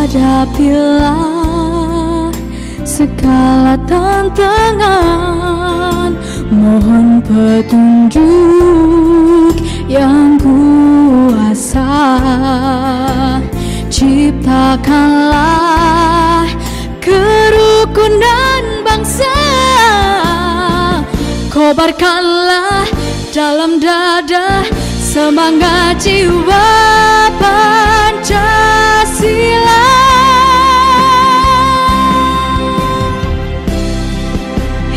Hadapilah segala tantangan, mohon petunjuk yang kuasa. Ciptakanlah kerukunan bangsa, kobarkanlah dalam dada semangat jiwa Pancasila.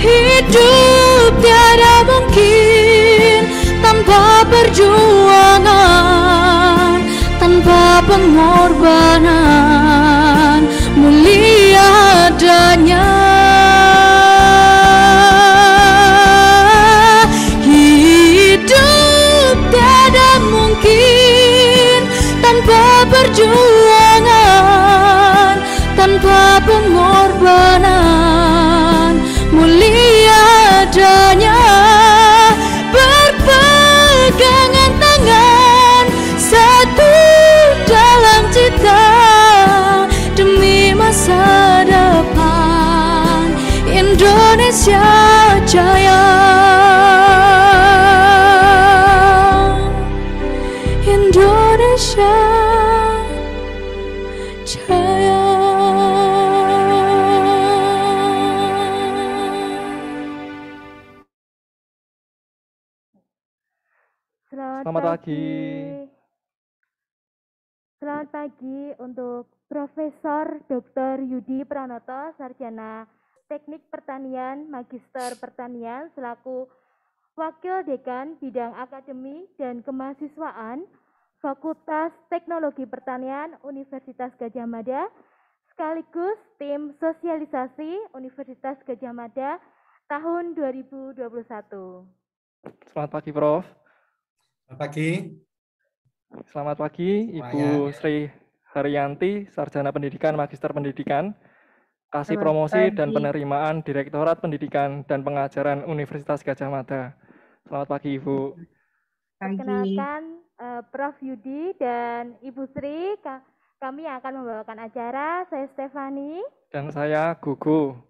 Hidup tiada mungkin tanpa perjuangan, tanpa pengorbanan, mulia adanya. Hidup tiada mungkin tanpa perjuangan, tanpa pengorbanan, mulia adanya. Berpegangan tangan satu dalam cita demi masa depan Indonesia Jaya. Indonesia Jaya. Selamat pagi. Selamat pagi untuk Profesor Dr. Yudi Pranoto, Sarjana Teknik Pertanian, Magister Pertanian, selaku Wakil Dekan Bidang Akademi dan Kemahasiswaan Fakultas Teknologi Pertanian Universitas Gadjah Mada, sekaligus tim sosialisasi Universitas Gadjah Mada tahun 2021. Selamat pagi, Prof. Selamat pagi. Selamat pagi, Ibu Sri Haryanti, Sarjana Pendidikan, Magister Pendidikan, Kasih Promosi dan Penerimaan Direktorat Pendidikan dan Pengajaran Universitas Gadjah Mada. Selamat pagi, Ibu. Perkenalkan Prof. Yudi dan Ibu Sri, kami akan membawakan acara. Saya Stefani. Dan saya Gugu.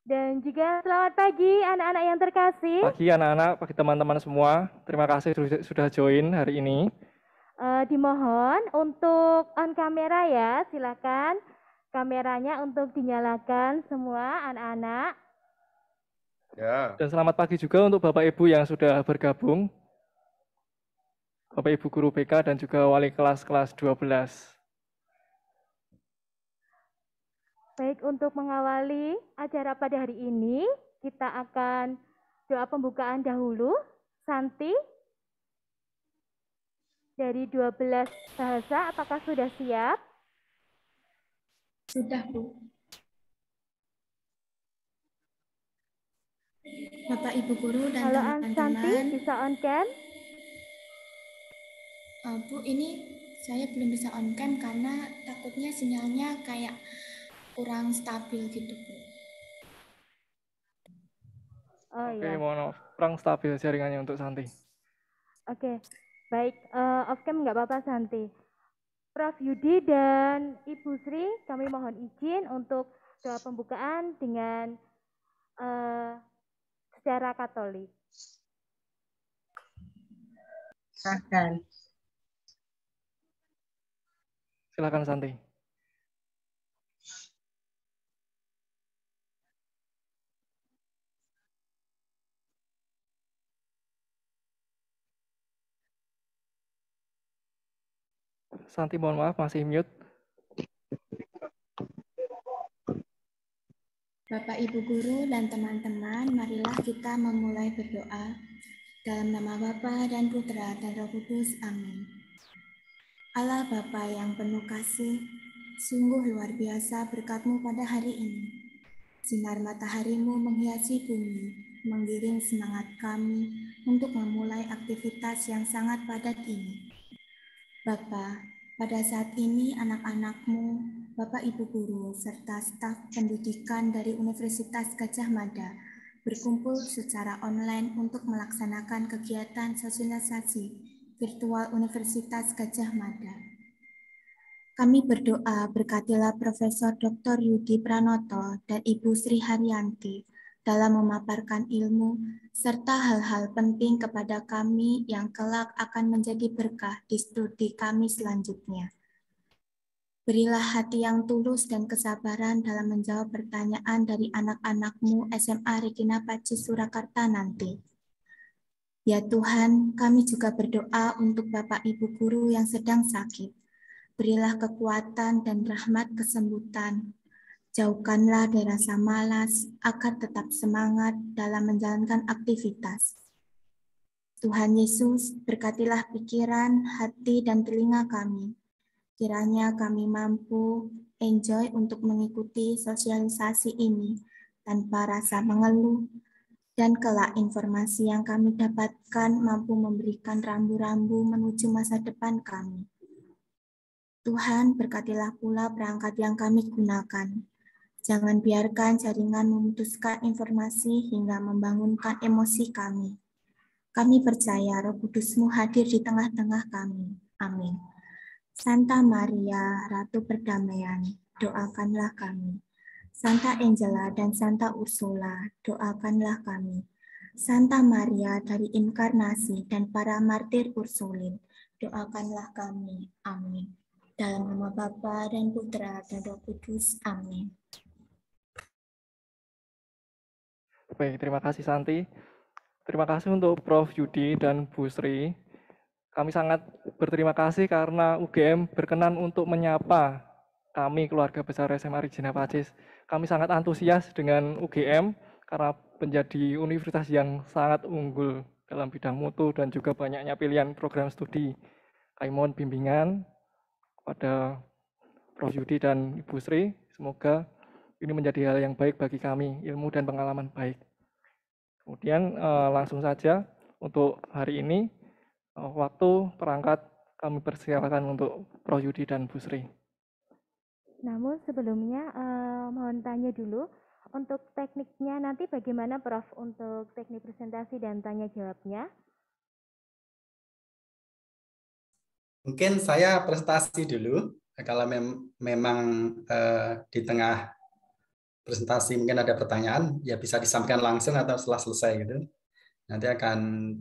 Dan juga selamat pagi anak-anak yang terkasih. Pagi anak-anak, pagi teman-teman semua. Terima kasih sudah join hari ini. Dimohon untuk on kamera ya, silakan kameranya untuk dinyalakan semua anak-anak. Ya. Dan selamat pagi juga untuk Bapak Ibu yang sudah bergabung. Bapak Ibu Guru BK dan juga wali kelas 12. Baik, untuk mengawali acara pada hari ini, kita akan doa pembukaan dahulu. Santi, dari 12 bahasa, apakah sudah siap? Sudah, Bu. Bapak, Ibu Guru, dan Halo, teman-teman. Santi, bisa on cam? Bu, ini saya belum bisa on cam karena takutnya sinyalnya kayak kurang stabil gitu, Bu. Oh, Oke, iya. mohon maaf, kurang stabil jaringannya untuk Santi. Oke, baik, off cam nggak apa-apa Santi. Prof. Yudi dan Ibu Sri, kami mohon izin untuk doa pembukaan dengan secara Katolik. Silakan. Silakan Santi. Santi, mohon maaf, masih mute. Bapak, Ibu Guru, dan teman-teman, marilah kita memulai berdoa. Dalam nama Bapa dan Putra dan Roh Kudus, amin. Allah Bapa yang penuh kasih, sungguh luar biasa berkat-Mu pada hari ini. Sinar matahari-Mu menghiasi bumi, menggiring semangat kami untuk memulai aktivitas yang sangat padat ini. Bapa, pada saat ini anak-anak-Mu, Bapak Ibu Guru, serta staf pendidikan dari Universitas Gadjah Mada berkumpul secara online untuk melaksanakan kegiatan sosialisasi virtual Universitas Gadjah Mada. Kami berdoa berkatilah Profesor Dr. Yudi Pranoto dan Ibu Sri Haryanti dalam memaparkan ilmu serta hal-hal penting kepada kami yang kelak akan menjadi berkah di studi kami selanjutnya. Berilah hati yang tulus dan kesabaran dalam menjawab pertanyaan dari anak-anakmu SMA Regina Pacis Surakarta nanti. Ya Tuhan, kami juga berdoa untuk Bapak Ibu Guru yang sedang sakit. Berilah kekuatan dan rahmat kesembuhan. Jauhkanlah dari rasa malas agar tetap semangat dalam menjalankan aktivitas. Tuhan Yesus, berkatilah pikiran, hati, dan telinga kami. Kiranya kami mampu enjoy untuk mengikuti sosialisasi ini tanpa rasa mengeluh, dan kelak informasi yang kami dapatkan mampu memberikan rambu-rambu menuju masa depan kami. Tuhan, berkatilah pula perangkat yang kami gunakan. Jangan biarkan jaringan memutuskan informasi hingga membangunkan emosi kami. Kami percaya Roh Kudus-Mu hadir di tengah-tengah kami. Amin. Santa Maria, Ratu Perdamaian, doakanlah kami. Santa Angela dan Santa Ursula, doakanlah kami. Santa Maria dari Inkarnasi dan para martir Ursulin, doakanlah kami. Amin. Dalam nama Bapa dan Putra dan Roh Kudus. Amin. Baik, terima kasih Santi. Terima kasih untuk Prof. Yudi dan Bu Sri. Kami sangat berterima kasih karena UGM berkenan untuk menyapa kami keluarga besar SMA Regina Pacis. Kami sangat antusias dengan UGM karena menjadi universitas yang sangat unggul dalam bidang mutu dan juga banyaknya pilihan program studi. Kami mohon bimbingan pada Prof. Yudi dan Ibu Sri. Semoga ini menjadi hal yang baik bagi kami, ilmu dan pengalaman baik. Kemudian langsung saja untuk hari ini, waktu perangkat kami persilakan untuk Prof. Yudi dan Bu Sri. Namun sebelumnya mohon tanya dulu, untuk tekniknya nanti bagaimana Prof untuk teknik presentasi dan tanya jawabnya? Mungkin saya presentasi dulu. Kalau memang di tengah presentasi mungkin ada pertanyaan, ya bisa disampaikan langsung atau setelah selesai gitu. Nanti akan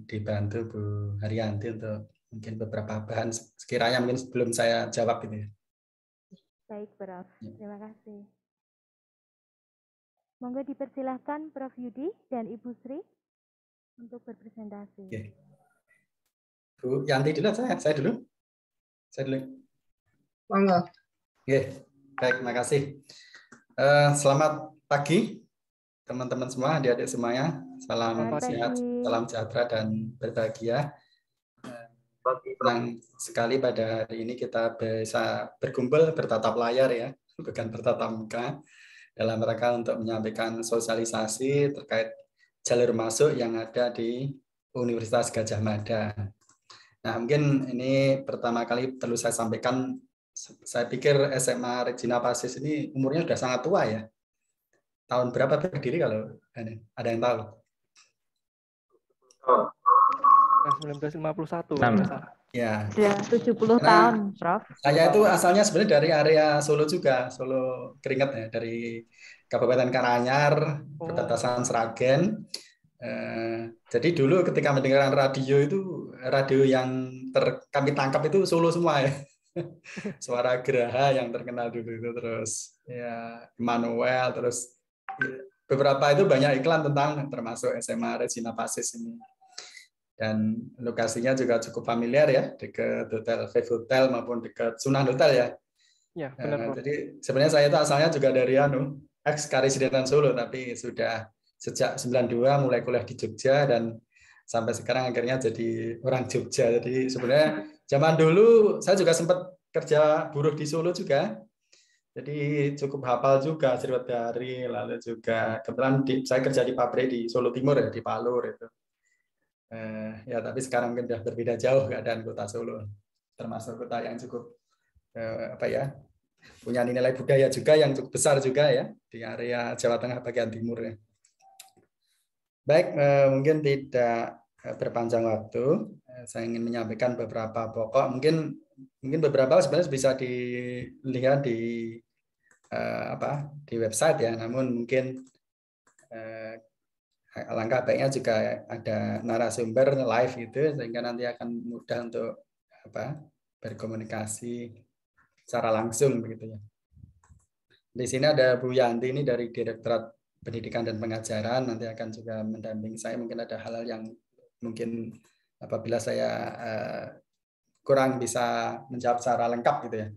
dibantu Bu Haryanti untuk mungkin beberapa bahan sekiranya mungkin sebelum saya jawab gitu ya. Baik, Prof. Terima kasih. Monggo dipersilahkan Prof. Yudi dan Ibu Sri untuk berpresentasi. Oke. Bu Yanti dulu, saya dulu. Saya dulu. Monggo. Oke, baik, terima kasih. Selamat pagi teman-teman semua, adik-adik semuanya. Salam sehat, salam sejahtera dan berbahagia. Senang sekali pada hari ini kita bisa berkumpul bertatap layar ya, bukan bertatap muka, dalam rangka untuk menyampaikan sosialisasi terkait jalur masuk yang ada di Universitas Gadjah Mada. Nah, mungkin ini pertama kali perlu saya sampaikan, saya pikir SMA Regina Pacis ini umurnya sudah sangat tua ya. Tahun berapa berdiri kalau ada yang tahu? 1951. Ya. Sudah 70 tahun, Prof. Saya itu asalnya sebenarnya dari area Solo juga, Solo Keringet ya, dari Kabupaten Karanganyar, perbatasan Sragen. Jadi dulu ketika mendengarkan radio itu, radio yang kami tangkap itu Solo semua ya. Suara Geraha yang terkenal dulu itu, terus ya Immanuel, terus beberapa itu banyak iklan tentang termasuk SMA Regina Pacis ini. Dan lokasinya juga cukup familiar ya, dekat Hotel Five Hotel maupun dekat Sunan Hotel ya. Ya, benar. Jadi sebenarnya saya itu asalnya juga dari ex Karesidenan Solo, tapi sudah sejak 92 mulai kuliah di Jogja dan sampai sekarang akhirnya jadi orang Jogja. Jadi sebenarnya zaman dulu saya juga sempat kerja buruh di Solo juga. Jadi cukup hafal juga Sriwedari, lalu juga kebetulan saya kerja di pabrik di Solo Timur ya, di Palur itu. Ya tapi sekarang mungkin sudah berbeda jauh keadaan kota Solo, termasuk kota yang cukup punya nilai budaya juga yang cukup besar juga ya di area Jawa Tengah bagian timur ya. Baik, mungkin tidak berpanjang waktu. Saya ingin menyampaikan beberapa pokok. Mungkin beberapa sebenarnya bisa dilihat di di website ya. Namun mungkin alangkah baiknya juga ada narasumber live gitu, sehingga nanti akan mudah untuk berkomunikasi secara langsung begitu ya. Di sini ada Bu Yanti ini dari Direktorat Pendidikan dan Pengajaran, nanti akan juga mendampingi saya. Mungkin ada hal-hal yang mungkin apabila saya kurang bisa menjawab secara lengkap gitu ya.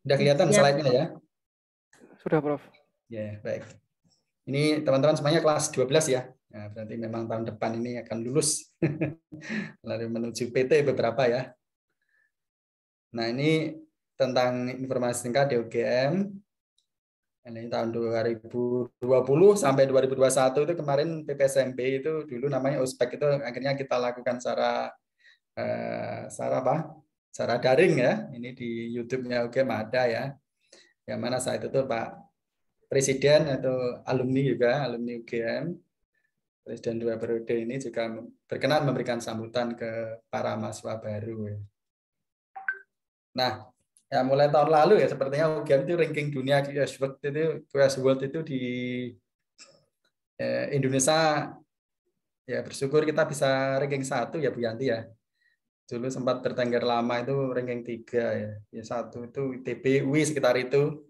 Udah kelihatan slide-nya ya? Sudah, Prof. Ya, baik. Ini teman-teman semuanya kelas 12 ya. Nah, berarti memang tahun depan ini akan lulus. Lalu menuju PT beberapa ya. Nah, ini tentang informasi singkat di UGM. Ini tahun 2020 sampai 2021 itu kemarin PPSMB itu dulu namanya Ospek, itu akhirnya kita lakukan secara daring ya. Ini di YouTube-nya UGM ada ya. Yang mana saat itu Pak Presiden atau alumni juga, alumni UGM, Presiden 2 periode ini juga berkenan memberikan sambutan ke para mahasiswa baru. Nah, ya mulai tahun lalu ya sepertinya UGM itu ranking dunia QS World itu di Indonesia ya, bersyukur kita bisa ranking 1 ya Bu Yanti ya. Dulu sempat bertengger lama itu ranking 3 ya. Ya 1 itu ITB, UI sekitar itu.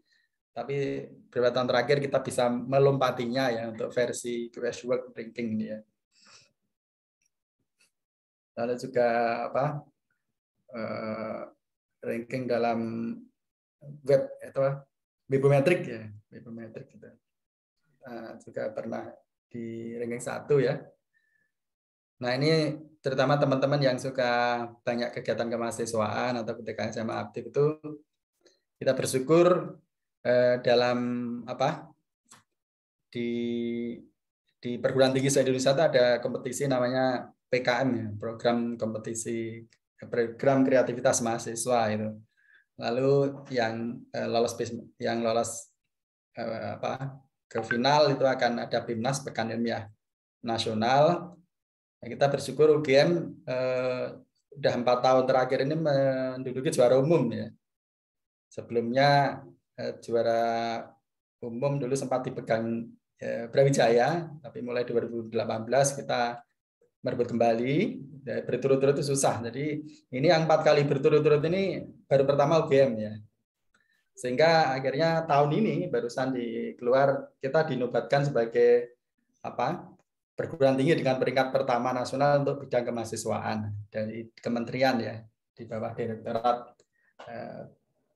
Tapi beberapa tahun terakhir kita bisa melompatinya ya untuk versi QS World ranking ini ya. Lalu juga ranking dalam web atau Webometric ya, Webometric gitu. Juga pernah di ranking 1 ya. Nah, ini terutama teman-teman yang suka banyak kegiatan kemahasiswaan atau ketika SMA aktif itu, kita bersyukur dalam di perguruan tinggi se-Indonesia itu ada kompetisi namanya PKM ya, program kreativitas mahasiswa itu. Lalu yang lolos ke final itu akan ada PIMNAS, Pekan Ilmiah Nasional. Nah, kita bersyukur UGM udah 4 tahun terakhir ini menduduki juara umum ya. Sebelumnya juara umum dulu sempat dipegang Brawijaya, tapi mulai 2018 kita merebut kembali. Berturut-turut itu susah. Jadi ini yang 4 kali berturut-turut ini baru pertama UGM ya. Sehingga akhirnya tahun ini barusan keluar kita dinobatkan sebagai perguruan tinggi dengan peringkat pertama nasional untuk bidang kemahasiswaan dari kementerian ya, di bawah Direktorat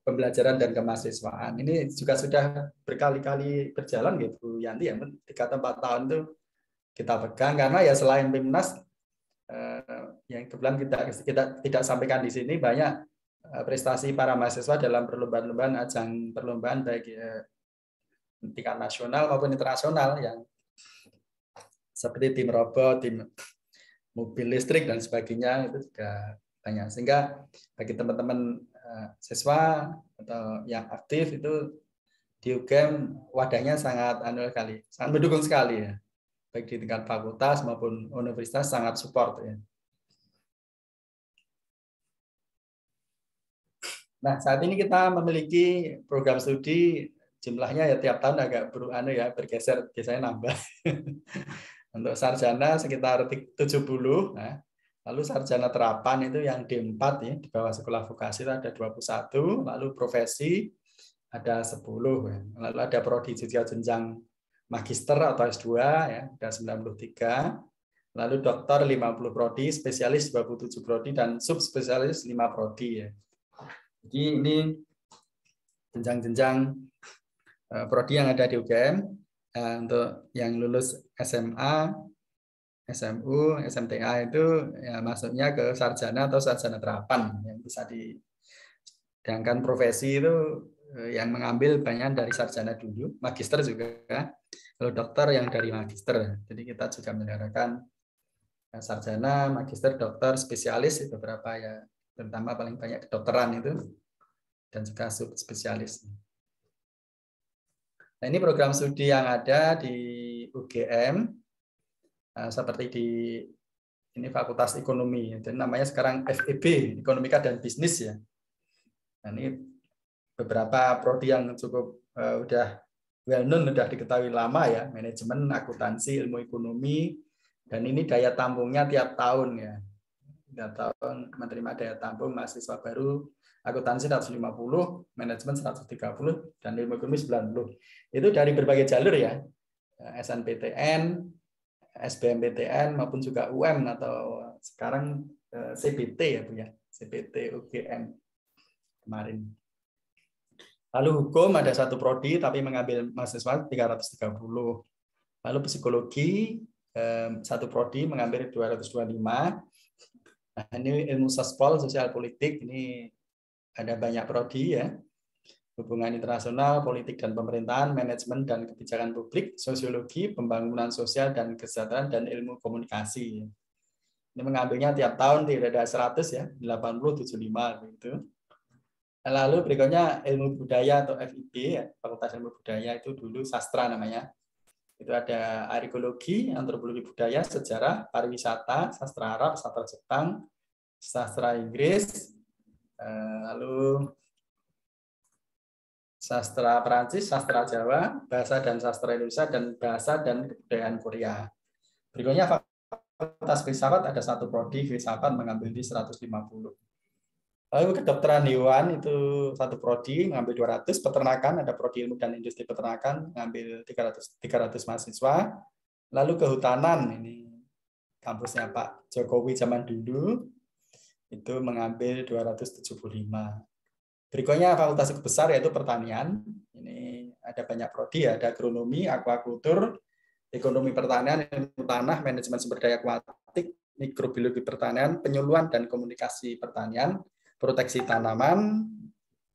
Pembelajaran dan Kemahasiswaan. Ini juga sudah berkali-kali berjalan gitu Bu Yanti ya, 3-4 tahun itu kita pegang, karena ya selain PIMNAS yang kebetulan kita tidak sampaikan di sini, banyak prestasi para mahasiswa dalam perlombaan ajang perlombaan baik tingkat nasional maupun internasional yang seperti tim robot, tim mobil listrik dan sebagainya, itu juga banyak. Sehingga bagi teman-teman siswa atau yang aktif itu di UGM wadahnya sangat sangat mendukung sekali ya, baik di tingkat fakultas maupun universitas sangat support ya. Nah, saat ini kita memiliki program studi, jumlahnya ya tiap tahun agak bergeser, biasanya nambah. Untuk sarjana sekitar 70. Nah, lalu sarjana terapan itu yang D4 ya, di bawah sekolah vokasi itu ada 21, lalu profesi ada 10 ya. Lalu ada prodi jenjang magister atau S2 ya, ada 93. Lalu doktor 50 prodi, spesialis 27 prodi dan subspesialis 5 prodi ya. Jadi ini jenjang-jenjang prodi yang ada di UGM. Untuk yang lulus SMA, SMU, SMTA itu ya masuknya ke sarjana atau sarjana terapan yang bisa sedangkan profesi itu yang mengambil banyak dari sarjana dulu, magister juga, lalu dokter yang dari magister. Jadi kita juga menyelenggarakan sarjana, magister, dokter, spesialis itu beberapa ya, terutama paling banyak kedokteran itu, dan juga subspesialis. Nah, ini program studi yang ada di UGM. seperti di ini Fakultas Ekonomi, dan namanya sekarang FEB, Ekonomika dan Bisnis ya. Nah, ini beberapa prodi yang cukup udah well known, udah diketahui lama ya, manajemen, akuntansi, ilmu ekonomi, dan ini daya tampungnya tiap tahun ya. Tiap tahun menerima daya tampung mahasiswa baru, akuntansi 150, manajemen 130, dan ilmu ekonomi 90. Itu dari berbagai jalur ya, SNPTN, SBMPTN maupun juga UM atau sekarang CBT ya Bu ya, CBT UGM kemarin. Lalu hukum ada satu prodi tapi mengambil mahasiswa 330. Lalu psikologi satu prodi mengambil 225. Nah, ini ilmu sospol, sosial politik, ini ada banyak prodi ya. Hubungan internasional, politik dan pemerintahan, manajemen dan kebijakan publik, sosiologi, pembangunan sosial dan kesejahteraan, dan ilmu komunikasi. Ini mengambilnya tiap tahun tidak ada 100 ya, 80, 75 gitu. Lalu berikutnya ilmu budaya atau FIB ya, Fakultas Ilmu Budaya itu dulu sastra namanya. Itu ada arkeologi, antropologi budaya, sejarah, pariwisata, sastra Arab, sastra Jepang, sastra Inggris, lalu sastra Perancis, sastra Jawa, bahasa dan sastra Indonesia, dan bahasa dan kebudayaan Korea. Berikutnya Fakultas Filsafat ada satu prodi filsafat mengambil di 150. Lalu kedokteran hewan itu satu prodi mengambil 200, peternakan ada prodi ilmu dan industri peternakan mengambil 300 mahasiswa. Lalu kehutanan ini kampusnya Pak Jokowi zaman dulu itu mengambil 275. Berikutnya fakultas besar yaitu pertanian. Ini ada banyak prodi, ada agronomi, aquakultur, ekonomi pertanian, ilmu tanah, manajemen sumber daya aquatik, mikrobiologi pertanian, penyuluhan dan komunikasi pertanian, proteksi tanaman,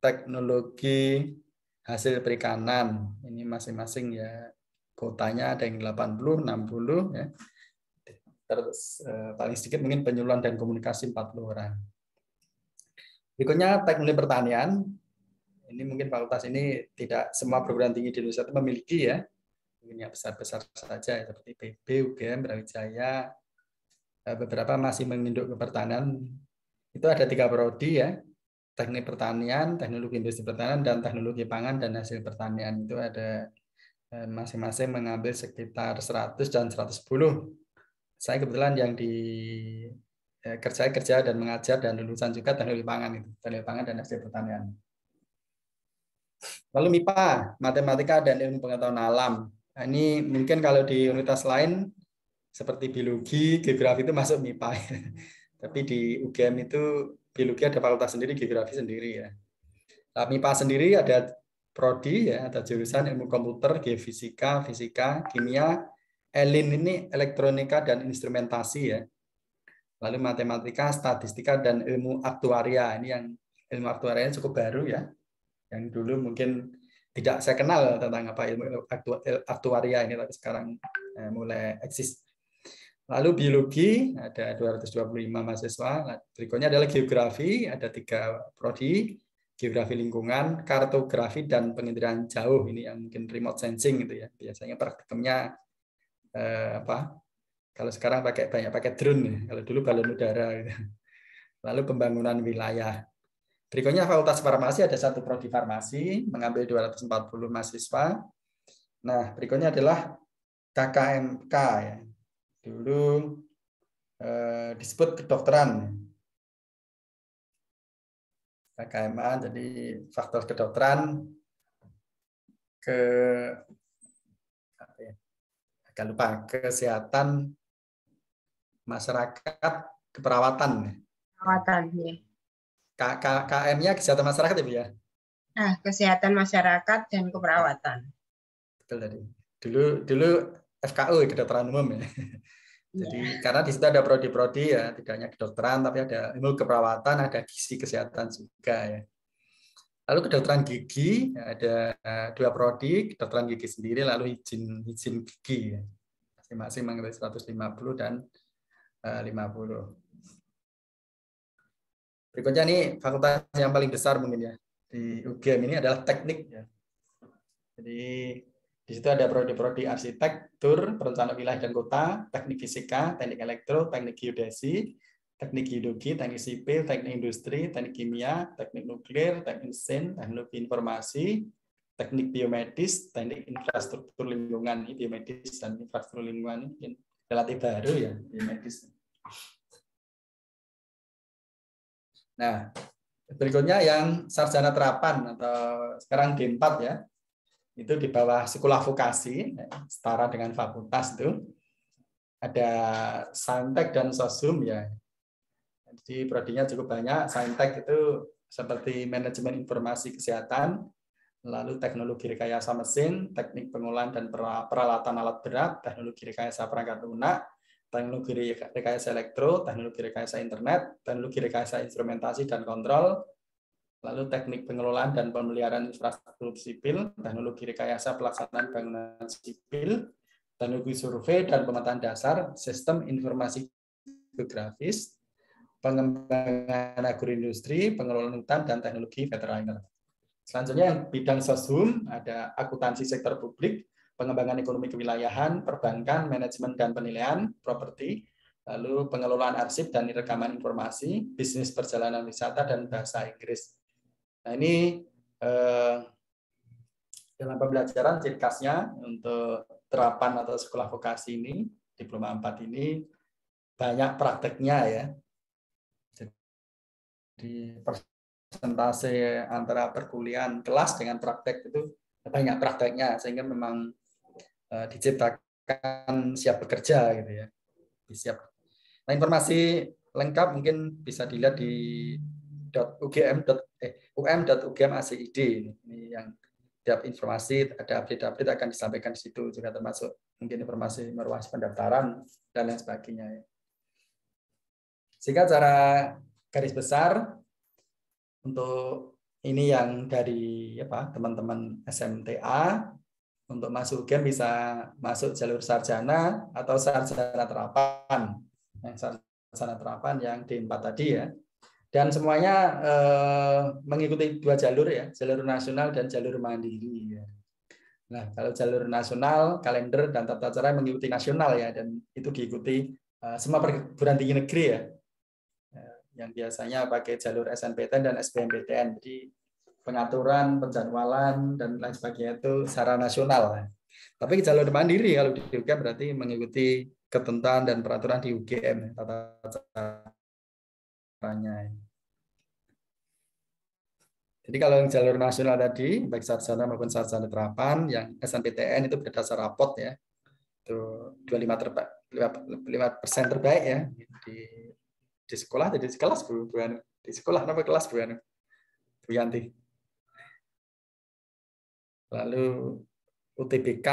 teknologi hasil perikanan. Ini masing-masing ya kotanya ada yang 80, 60 ya. Terus paling sedikit mungkin penyuluhan dan komunikasi 40 orang. Berikutnya teknik pertanian. Ini mungkin fakultas ini tidak semua perguruan tinggi di Indonesia itu memiliki ya. Mungkin yang besar-besar saja seperti PB, UGM, Brawijaya. Beberapa masih menginduk ke pertanian. Itu ada 3 prodi ya. Teknik pertanian, teknologi industri pertanian, dan teknologi pangan dan hasil pertanian. Itu ada masing-masing mengambil sekitar 100 dan 110. Saya kebetulan yang di kerja dan mengajar dan lulusan juga teknologi pangan itu, teknologi pangan dan hasil pertanian. Lalu MIPA, matematika dan ilmu pengetahuan alam. Nah, ini mungkin kalau di universitas lain seperti biologi, geografi itu masuk MIPA. Tapi di UGM itu biologi ada fakultas sendiri, geografi sendiri ya. Nah, MIPA sendiri ada prodi ya, ada jurusan ilmu komputer, geofisika, fisika, kimia, ELIN ini elektronika dan instrumentasi ya. Lalu matematika, statistika, dan ilmu aktuaria. Ini yang ilmu aktuaria cukup baru ya. Yang dulu mungkin tidak saya kenal tentang apa ilmu aktuaria ini, tapi sekarang mulai eksis. Lalu biologi ada 225 mahasiswa. Berikutnya adalah geografi, ada 3 prodi, geografi lingkungan, kartografi, dan penginderaan jauh. Ini yang mungkin remote sensing gitu ya. Biasanya praktikumnya kalau sekarang banyak pakai drone ya. Kalau dulu balon udara gitu. Lalu pembangunan wilayah. Berikutnya fakultas farmasi ada 1 prodi farmasi mengambil 240 mahasiswa. Nah, berikutnya adalah KKMK ya. Dulu disebut kedokteran. KKMA jadi faktor kedokteran agak lupa, kesehatan masyarakat keperawatan. Perawatan ya. KM-nya kesehatan masyarakat ya Bu ya? Nah, kesehatan masyarakat dan keperawatan. Betul tadi. Dulu FKU kedokteran umum ya. Jadi karena di situ ada prodi-prodi ya, tidak hanya kedokteran tapi ada ilmu keperawatan, ada gizi kesehatan juga ya. Lalu kedokteran gigi ada 2 prodi, kedokteran gigi sendiri lalu izin gigi ya. Masing-masing mengambil 150 dan 50. Berikutnya nih fakultas yang paling besar mungkin ya di UGM ini adalah teknik ya. Jadi Di situ ada prodi-prodi arsitektur, perencanaan wilayah dan kota, teknik fisika, teknik elektro, teknik geodesi, teknik geologi, teknik sipil, teknik industri, teknik kimia, teknik nuklir, teknik mesin, teknologi informasi, teknik biomedis, teknik infrastruktur lingkungan. Ini biomedis dan infrastruktur lingkungan ini relatif baru ya, biomedis. Nah, berikutnya yang sarjana terapan atau sekarang D4 ya. Itu di bawah sekolah vokasi, setara dengan fakultas itu. Ada Saintek dan Sosum ya. Jadi prodinya cukup banyak. Saintek itu seperti manajemen informasi kesehatan, lalu teknologi rekayasa mesin, teknik pengolahan dan peralatan alat berat, teknologi rekayasa perangkat lunak, teknologi rekayasa elektro, teknologi rekayasa internet, teknologi rekayasa instrumentasi dan kontrol, lalu teknik pengelolaan dan pemeliharaan infrastruktur sipil, teknologi rekayasa pelaksanaan bangunan sipil, teknologi survei dan pemetaan dasar, sistem informasi geografis, pengembangan agroindustri, pengelolaan hutan, dan teknologi veteriner. Selanjutnya yang bidang sosum ada akuntansi sektor publik, pengembangan ekonomi kewilayahan, perbankan, manajemen dan penilaian, properti, lalu pengelolaan arsip dan rekaman informasi, bisnis perjalanan wisata, dan bahasa Inggris. Nah ini dalam pembelajaran ciri khasnya untuk terapan atau sekolah vokasi ini, diploma 4 ini banyak prakteknya ya. Jadi persentase antara perkuliahan kelas dengan praktek itu banyak prakteknya sehingga memang diciptakan siap bekerja gitu ya. Siap. Nah, informasi lengkap mungkin bisa dilihat di um.ugm.acid ini yang tiap informasi ada update akan disampaikan di situ juga termasuk mungkin informasi meruas pendaftaran dan lain sebagainya ya. Sehingga cara garis besar untuk ini yang dari teman-teman SMTA untuk masuk UGM bisa masuk jalur sarjana atau sarjana terapan. Yang sarjana terapan yang D4 tadi ya. Dan semuanya mengikuti 2 jalur ya, jalur nasional dan jalur mandiri. Ya. Nah, kalau jalur nasional, kalender dan tata cara mengikuti nasional ya, dan itu diikuti semua perguruan tinggi negeri ya, yang biasanya pakai jalur SNPTN dan SBMPTN. Jadi pengaturan, penjadwalan dan lain sebagainya itu secara nasional. Ya. Tapi jalur mandiri kalau di UGM berarti mengikuti ketentuan dan peraturan di UGM, tata caranya. Jadi kalau yang jalur nasional tadi, baik sarjana maupun sarjana terapan, yang SNPTN itu berdasar rapot ya, itu 25% terbaik ya di sekolah, jadi di kelas Bu Anu. Di sekolah apa kelas Bu Anu? Bu Yanti. Lalu UTBK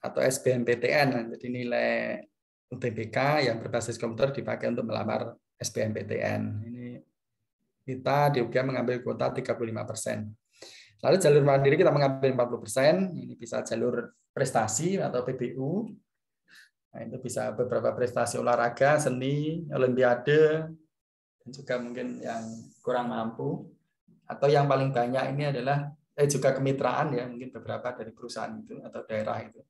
atau SBMPTN, jadi nilai UTBK yang berbasis komputer dipakai untuk melamar SBMPTN. Ini kita di UGM mengambil kuota 35%. Lalu jalur mandiri kita mengambil 40%. Ini bisa jalur prestasi atau PBU. Nah, itu bisa beberapa prestasi olahraga, seni, olimpiade, dan juga mungkin yang kurang mampu. Atau yang paling banyak ini adalah juga kemitraan ya, mungkin beberapa dari perusahaan itu atau daerah itu.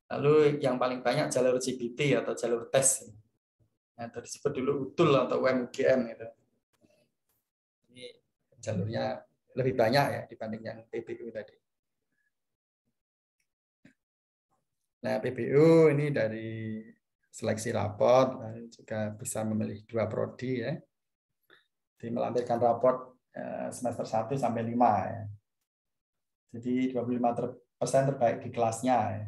Lalu yang paling banyak jalur CBT atau jalur tes. Atau disebut dulu UTUL atau UMUGM itu. Ini jalurnya lebih banyak ya dibanding yang PBU tadi. Nah, PBU ini dari seleksi raport, juga bisa memilih 2 prodi ya. Jadi melampirkan raport semester 1 sampai 5 ya. Jadi 25% terbaik di kelasnya ya.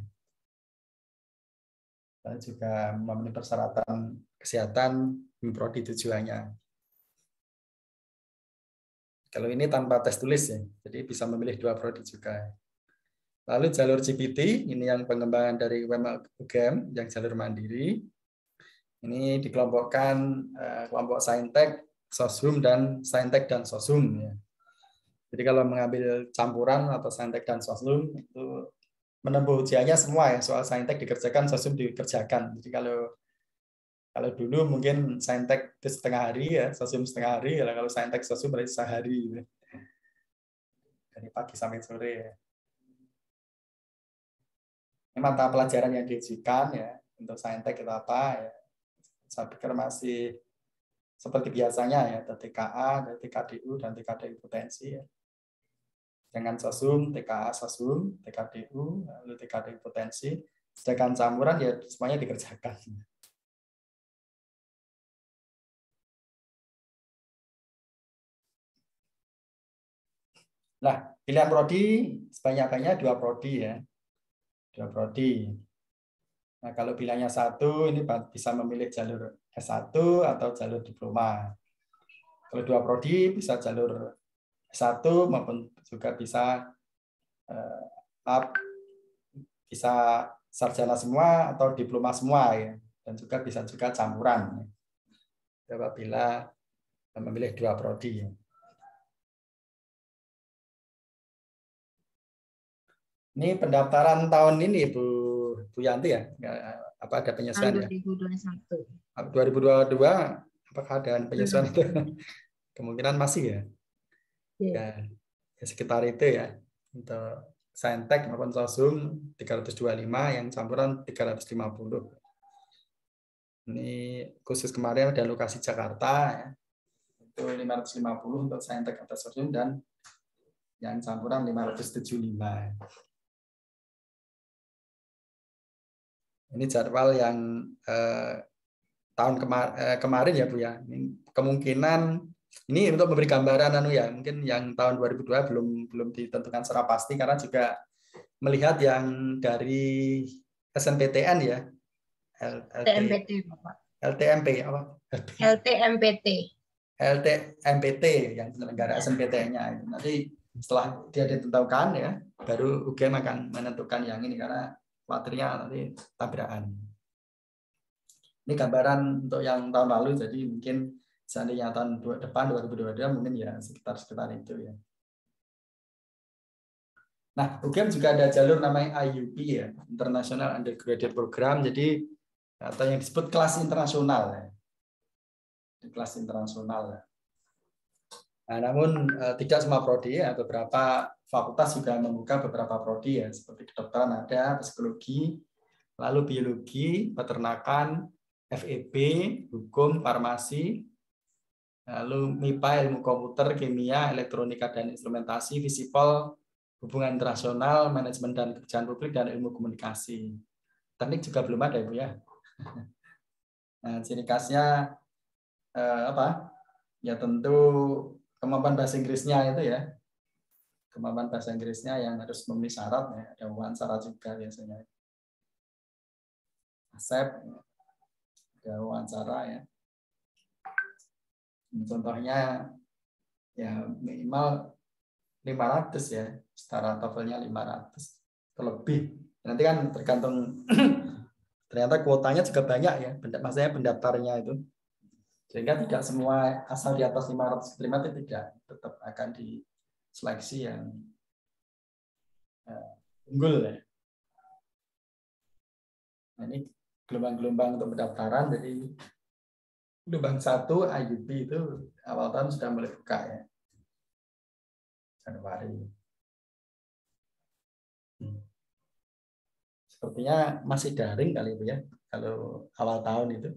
Dan juga memenuhi persyaratan kesehatan prodi tujuannya. Kalau ini tanpa tes tulis ya, jadi bisa memilih 2 prodi juga. Lalu jalur GPT, ini yang pengembangan dari UGM, yang jalur mandiri. Ini dikelompokkan kelompok Saintek, Sosum, dan Saintek dan Sosum. Ya. Jadi kalau mengambil campuran atau Saintek dan Sosum, itu menempuh ujiannya semua ya, soal Saintek dikerjakan, Sosum dikerjakan. Jadi kalau dulu mungkin Saintek itu setengah hari ya, Sosum setengah hari, kalau Saintek Sosum berarti sehari. Gitu. Dari pagi sampai sore ya. Ini mata pelajaran yang diujikan ya untuk saintek itu apa ya. Saya pikir masih seperti biasanya ya, ada TKA, ada TKDU dan TKDU potensi ya. Dengan sosum, TKA sosum, TKDU, lalu TKDU potensi, sedangkan campuran ya semuanya dikerjakan. Nah, pilihan prodi sebanyak-banyaknya 2 prodi ya. 2 prodi. Nah, kalau pilihannya 1, ini bisa memilih jalur S1 atau jalur diploma. Kalau 2 prodi bisa jalur S1 maupun juga bisa bisa sarjana semua atau diploma semua ya. Dan juga bisa juga campuran. Apabila memilih 2 prodi. Ini pendaftaran tahun ini Bu Yanti ya, apa ada penyesuaian ya? 2021. 2022 apakah ada penyesuaian itu? Kemungkinan masih ya. Ya, sekitar itu ya. Untuk saintek maupun sosum 325, yang campuran 350. Ini khusus kemarin ada lokasi Jakarta ya. Itu 550 untuk saintek atau sosum dan yang campuran 575. Ini jadwal yang tahun kemarin ya Bu ya. Ini kemungkinan ini untuk memberi gambaran ya. Mungkin yang tahun 2002 belum ditentukan secara pasti karena juga melihat yang dari SNPTN ya. LTMPT Bapak. LTMP apa? LTMPT. LTMPT yang penyelenggara SNPTN-nya itu. Nanti setelah dia ditentukan ya, baru UGM akan menentukan yang ini karena materinya nanti tabrakan. Ini gambaran untuk yang tahun lalu, jadi mungkin seandainya tahun depan 2022 mungkin ya sekitar itu ya. Nah, UGM juga ada jalur namanya IUP ya, International Undergraduate Program, jadi atau yang disebut kelas internasional ya. Kelas internasional. Nah, namun tidak semua prodi ya, beberapa fakultas juga membuka beberapa prodi ya, seperti kedokteran ada, psikologi, lalu biologi, peternakan, FEB, hukum, farmasi, lalu MIPA, ilmu komputer, kimia, elektronika dan instrumentasi, visipol, hubungan internasional, manajemen dan kerjaan publik, dan ilmu komunikasi. Teknik juga belum ada, Ibu ya. Nah, ciri khasnya apa? Ya tentu kemampuan bahasa Inggrisnya itu ya. Kemampuan bahasa Inggrisnya yang harus memenuhi syarat ya. Ada wawancara juga biasanya. Asep, ada wawancara ya. Contohnya ya minimal 500 ya, setara TOEFL-nya 500 terlebih. Nanti kan tergantung ternyata kuotanya juga banyak ya, maksudnya pendaftarnya itu. Sehingga tidak semua asal di atas 500 terima itu tidak, tetap akan diseleksi yang unggul ya. Nah, ini gelombang-gelombang untuk pendaftaran, jadi gelombang 1 IUP itu awal tahun sudah mulai buka ya. Januari. Sepertinya masih daring kali itu ya, kalau awal tahun itu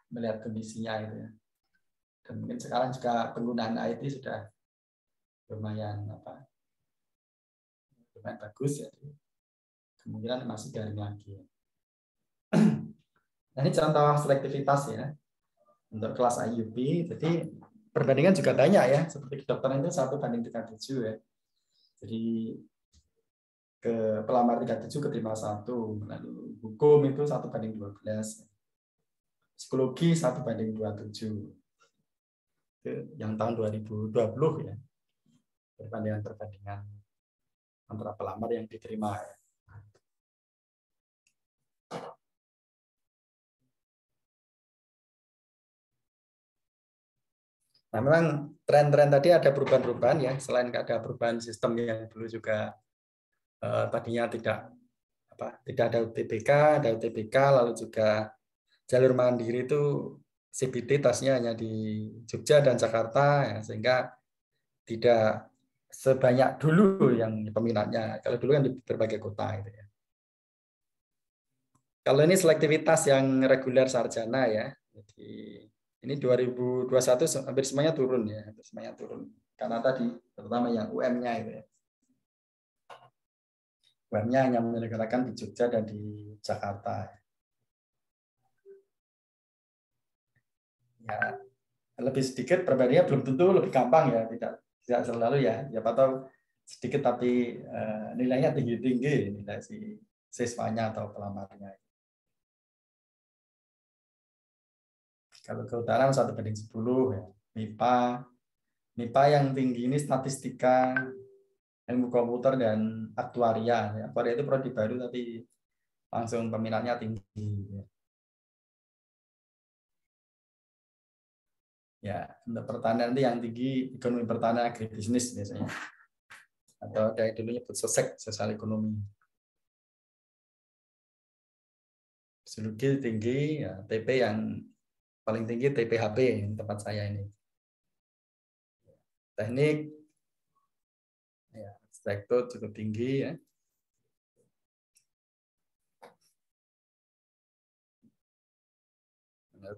melihat kondisinya itu ya. Dan mungkin sekarang juga penggunaan IT sudah lumayan bagus ya. Kemungkinan masih daring lagi. Nah, ini contoh selektivitas ya untuk kelas IUP. Jadi perbandingan juga banyak ya, seperti kedokteran itu 1:37 ya. Jadi ke pelamar 37 keterima 1, lalu hukum itu 1:12, psikologi 1:27. Itu yang tahun 2020 ya, perbandingan antara pelamar yang diterima ya. Nah, memang tren-tren tadi ada perubahan-perubahan ya, selain ada perubahan sistem yang dulu juga tadinya tidak ada UTBK, ada UTBK, lalu juga jalur mandiri itu CBT tasnya hanya di Jogja dan Jakarta ya, sehingga tidak sebanyak dulu yang peminatnya. Kalau dulu kan di berbagai kota gitu ya. Kalau ini selektivitas yang reguler sarjana ya. Jadi ini 2021 hampir semuanya turun ya, hampir semuanya turun. Karena tadi terutama yang UM-nya itu ya. UM-nya hanya menyelenggarakan di Jogja dan di Jakarta. Ya, lebih sedikit perbandingannya belum tentu lebih gampang ya, tidak selalu ya. Siapa tahu sedikit tapi nilainya tinggi-tinggi nilai si siswanya atau pelamarnya. Kalau kehutanan 1/10 ya. MIPA yang tinggi ini statistika, ilmu komputer dan aktuaria. Ya, aktuaria itu prodi baru tapi langsung peminatnya tinggi. Ya, untuk pertanian itu yang tinggi ekonomi pertanian agribisnis biasanya. Atau dari dulu nyebut sosek, sosial ekonomi. Psikologi tinggi, ya, TP yang paling tinggi TPHP tempat saya ini. Teknik, ya, struktur cukup tinggi ya.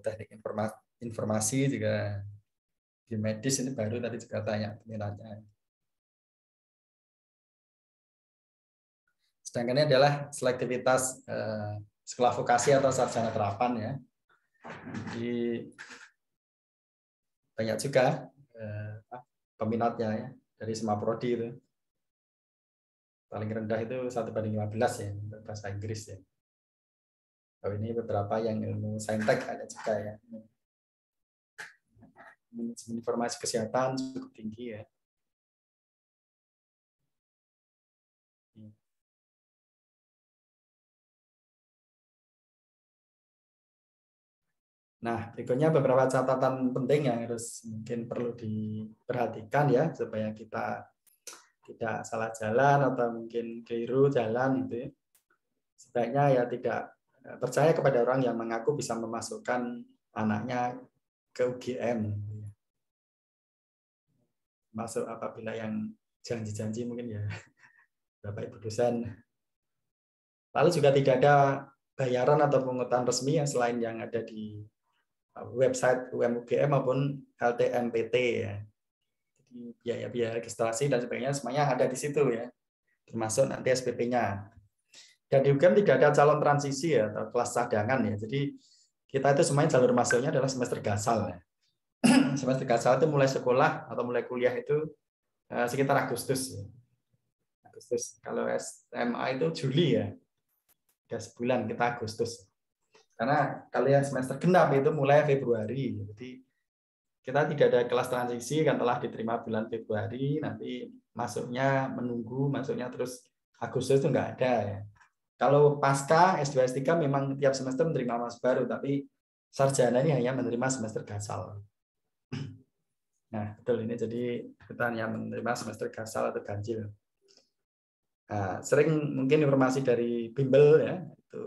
Teknik informasi juga di medis ini baru tadi juga tanya peminatnya. Sedangkan ini adalah selektivitas sekolah vokasi atau sarjana terapan ya. Jadi banyak juga peminatnya ya dari semua prodi itu. Paling rendah itu 1/15 ya untuk bahasa Inggris ya. Oh, ini beberapa yang ilmu saintek ada juga ya. Manajemen informasi kesehatan cukup tinggi ya. Nah, berikutnya beberapa catatan penting yang harus mungkin perlu diperhatikan ya supaya kita tidak salah jalan atau mungkin keliru jalan itu. Ya. Sebaiknya ya tidak percaya kepada orang yang mengaku bisa memasukkan anaknya ke UGM. Masuk apabila yang janji-janji mungkin ya Bapak Ibu dosen. Lalu juga tidak ada bayaran atau pungutan resmi yang selain yang ada di website UM-UGM maupun LTMPT ya. Jadi biaya-biaya registrasi dan sebagainya semuanya ada di situ ya. Termasuk nanti SPP-nya. Dan di UGM tidak ada calon transisi ya atau kelas cadangan ya. Jadi kita itu semuanya jalur masuknya adalah semester gasal ya. Semester gasal itu mulai sekolah atau mulai kuliah itu sekitar Agustus ya. Agustus. Kalau SMA itu Juli ya. Udah sebulan kita Agustus. Karena kalau yang semester genap itu mulai Februari. Jadi kita tidak ada kelas transisi kan telah diterima bulan Februari, nanti masuknya menunggu, masuknya terus Agustus itu enggak ada ya. Kalau pasca S2 S3 memang tiap semester menerima mahasiswa baru, tapi sarjana ini hanya menerima semester gasal. Nah, betul ini jadi kita hanya menerima semester gasal atau ganjil. Nah, sering mungkin informasi dari bimbel ya, itu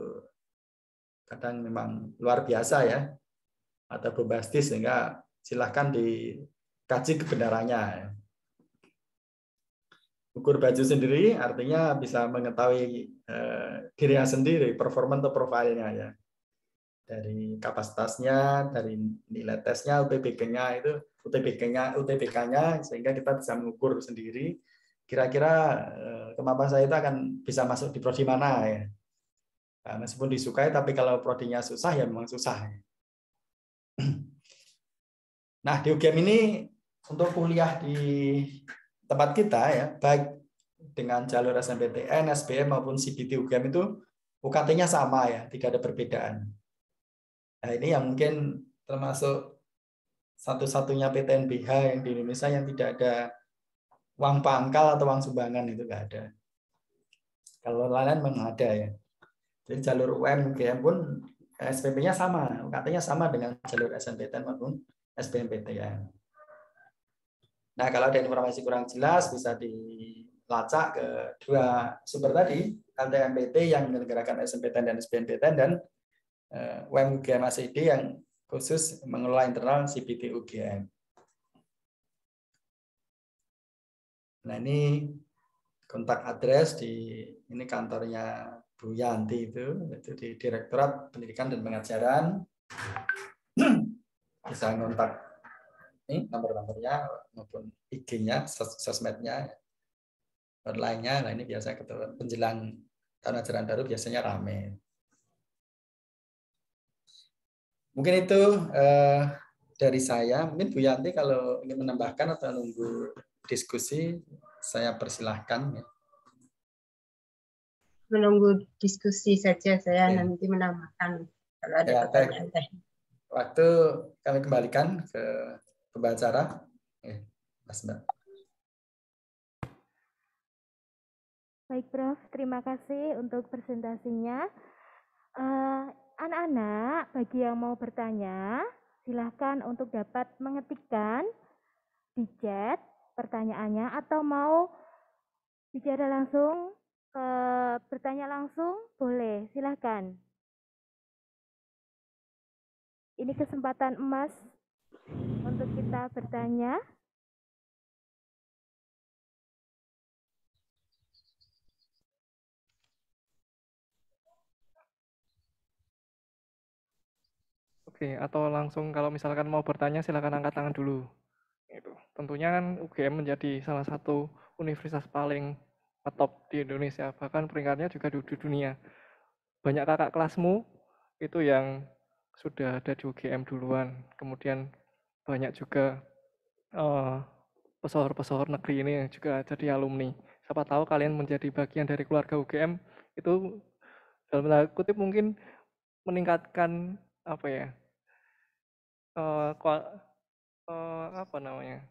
kadang memang luar biasa ya, atau bombastis sehingga silahkan dikaji kebenarannya. Ukur baju sendiri artinya bisa mengetahui dirinya sendiri, performa atau profilnya ya. Dari kapasitasnya, dari nilai tesnya, UTBK-nya itu, UTBK-nya sehingga kita bisa mengukur sendiri kira-kira kemampuan saya itu akan bisa masuk di prodi mana ya. Nah, meskipun disukai, tapi kalau prodinya susah ya memang susah. Nah, di UGM ini untuk kuliah di tempat kita ya, baik dengan jalur SNMPTN, SBM maupun CBT UGM itu UKT-nya sama ya, tidak ada perbedaan. Nah, ini yang mungkin termasuk satu-satunya PTNBH yang di Indonesia yang tidak ada uang pangkal atau uang sumbangan, itu nggak ada. Kalau lain memang ada ya. Jadi jalur UM UGM pun SPP-nya sama, UKT-nya sama dengan jalur SNMPTN maupun SBMPTN. Nah, kalau ada informasi kurang jelas bisa dilacak ke dua sumber tadi, LTMPT yang menyelenggarakan SNMPTN dan SBMPTN dan UM UGM ACD yang khusus mengelola internal CBT UGM. Nah, ini kontak address ini kantornya Bu Yanti itu di Direktorat Pendidikan dan Pengajaran. Bisa kontak ini nomor-nomornya maupun IG-nya, sosmednya, online-nya. Nah, ini biasa ketemu menjelang tahun ajaran baru biasanya rame. Mungkin itu dari saya. Mungkin Bu Yanti kalau ingin menambahkan atau nunggu diskusi, saya persilahkan. Menunggu diskusi saja, saya Ya. nanti menambahkan kalau ada Ya, pertanyaan teknis. Waktu kami kembalikan ke pembicara. Mas Mbak. Baik, Prof. Terima kasih untuk presentasinya. Anak-anak, bagi yang mau bertanya, silahkan untuk dapat mengetikkan di chat pertanyaannya atau mau bicara langsung, bertanya langsung, boleh, silahkan. Ini kesempatan emas untuk kita bertanya. Oke, atau langsung kalau misalkan mau bertanya silakan angkat tangan dulu. Itu. Tentunya kan UGM menjadi salah satu universitas paling top di Indonesia, bahkan peringkatnya juga di dunia. Banyak kakak kelasmu itu yang sudah ada di UGM duluan. Kemudian banyak juga pesohor-pesohor negeri ini yang juga jadi alumni. Siapa tahu kalian menjadi bagian dari keluarga UGM itu dalam tanda kutip mungkin meningkatkan apa ya? Apa namanya?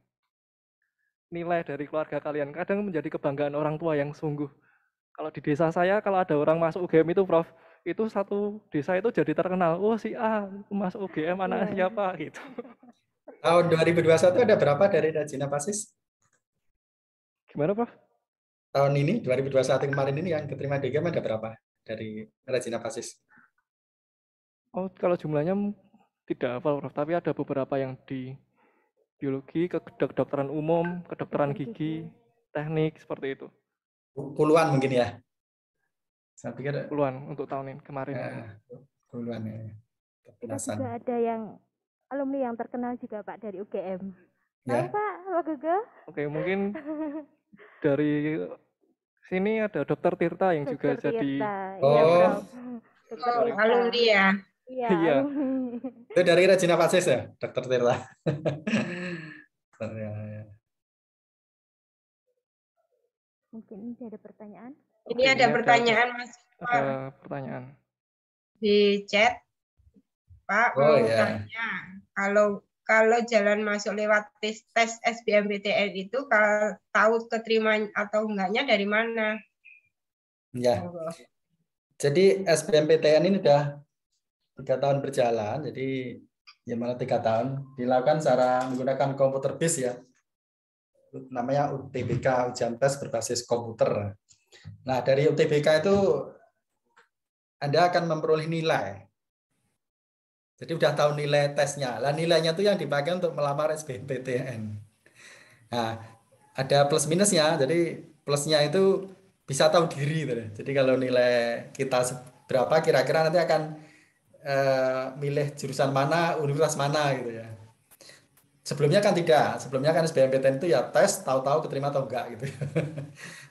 Nilai dari keluarga kalian. Kadang menjadi kebanggaan orang tua yang sungguh. Kalau di desa saya, kalau ada orang masuk UGM itu, Prof, itu satu desa itu jadi terkenal. Oh, si A masuk UGM, anak siapa gitu. Tahun 2021 ada berapa dari Rajina Pasis? Gimana, Prof? Tahun ini 2021 kemarin ini yang keterima di UGM ada berapa dari Rajina Pasis? Oh, kalau jumlahnya tidak hafal, Prof, tapi ada beberapa yang di biologi, kedokteran umum, kedokteran gigi, teknik, seperti itu. Puluhan mungkin ya? Saya pikir Puluhan untuk tahun ini, kemarin. puluhan ya. Kita juga ada yang alumni yang terkenal juga, Pak, dari UGM. Tahu, Pak, Pak Gogo? Oke, mungkin dari sini ada Dokter Tirta yang juga jadi. Iya, Prof. Dokter Tirta. Alumni ya. Iya. Itu dari Rajina Pasis ya, Dokter Tirta. Mungkin ini ada pertanyaan. Ini ada pertanyaan, Mas. Ada pertanyaan. Di chat, Pak, mau tanya, kalau jalan masuk lewat tes SBMPTN itu, kalau tahu keterima atau enggaknya dari mana? Ya. Jadi SBMPTN ini udah 3 tahun berjalan, jadi ya malah 3 tahun dilakukan secara menggunakan komputer based ya, namanya UTBK, ujian tes berbasis komputer. Nah, dari UTBK itu Anda akan memperoleh nilai. Jadi udah tahu nilai tesnya. Lah nilainya itu yang dipakai untuk melamar SBMPTN. Nah, ada plus minusnya. Jadi plusnya itu bisa tahu diri. Jadi kalau nilai kita berapa, kira-kira nanti akan milih jurusan mana, universitas mana gitu ya. Sebelumnya kan tidak. Sebelumnya kan SBMPTN itu ya tes, tahu-tahu keterima atau enggak gitu.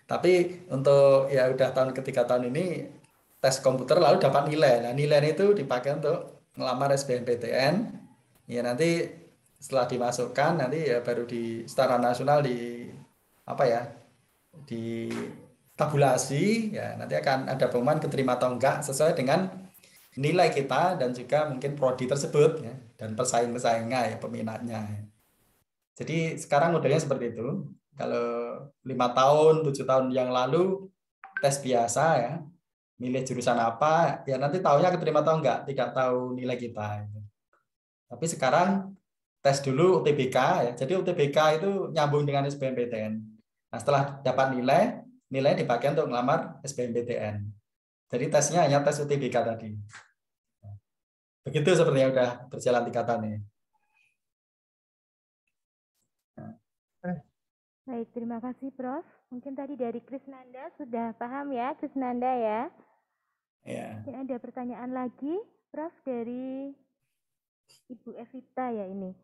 Tapi untuk ya udah tahun ketiga tahun ini tes komputer lalu dapat nilai. Nah, nilai itu dipakai untuk ngelamar SBMPTN. Ya nanti setelah dimasukkan nanti ya baru di secara nasional di apa ya? Di tabulasi ya nanti akan ada pengumuman keterima atau enggak sesuai dengan nilai kita dan juga mungkin prodi tersebut ya dan pesaing-pesaingnya ya peminatnya. Jadi sekarang modelnya seperti itu. Kalau 5 tahun, 7 tahun yang lalu tes biasa ya, milih jurusan apa, ya nanti tahunya keterima atau enggak, tidak tahu nilai kita. Tapi sekarang tes dulu UTBK ya. Jadi UTBK itu nyambung dengan SBMPTN. Nah, setelah dapat nilai dipakai untuk melamar SBMPTN. Jadi tesnya hanya tes UTBK tadi. Begitu sepertinya udah berjalan 3 tahun ini. Baik, terima kasih Prof. Mungkin tadi dari Krisnanda sudah paham ya, Krisnanda ya. Ya. Mungkin ada pertanyaan lagi, Prof, dari Ibu Evita ya ini.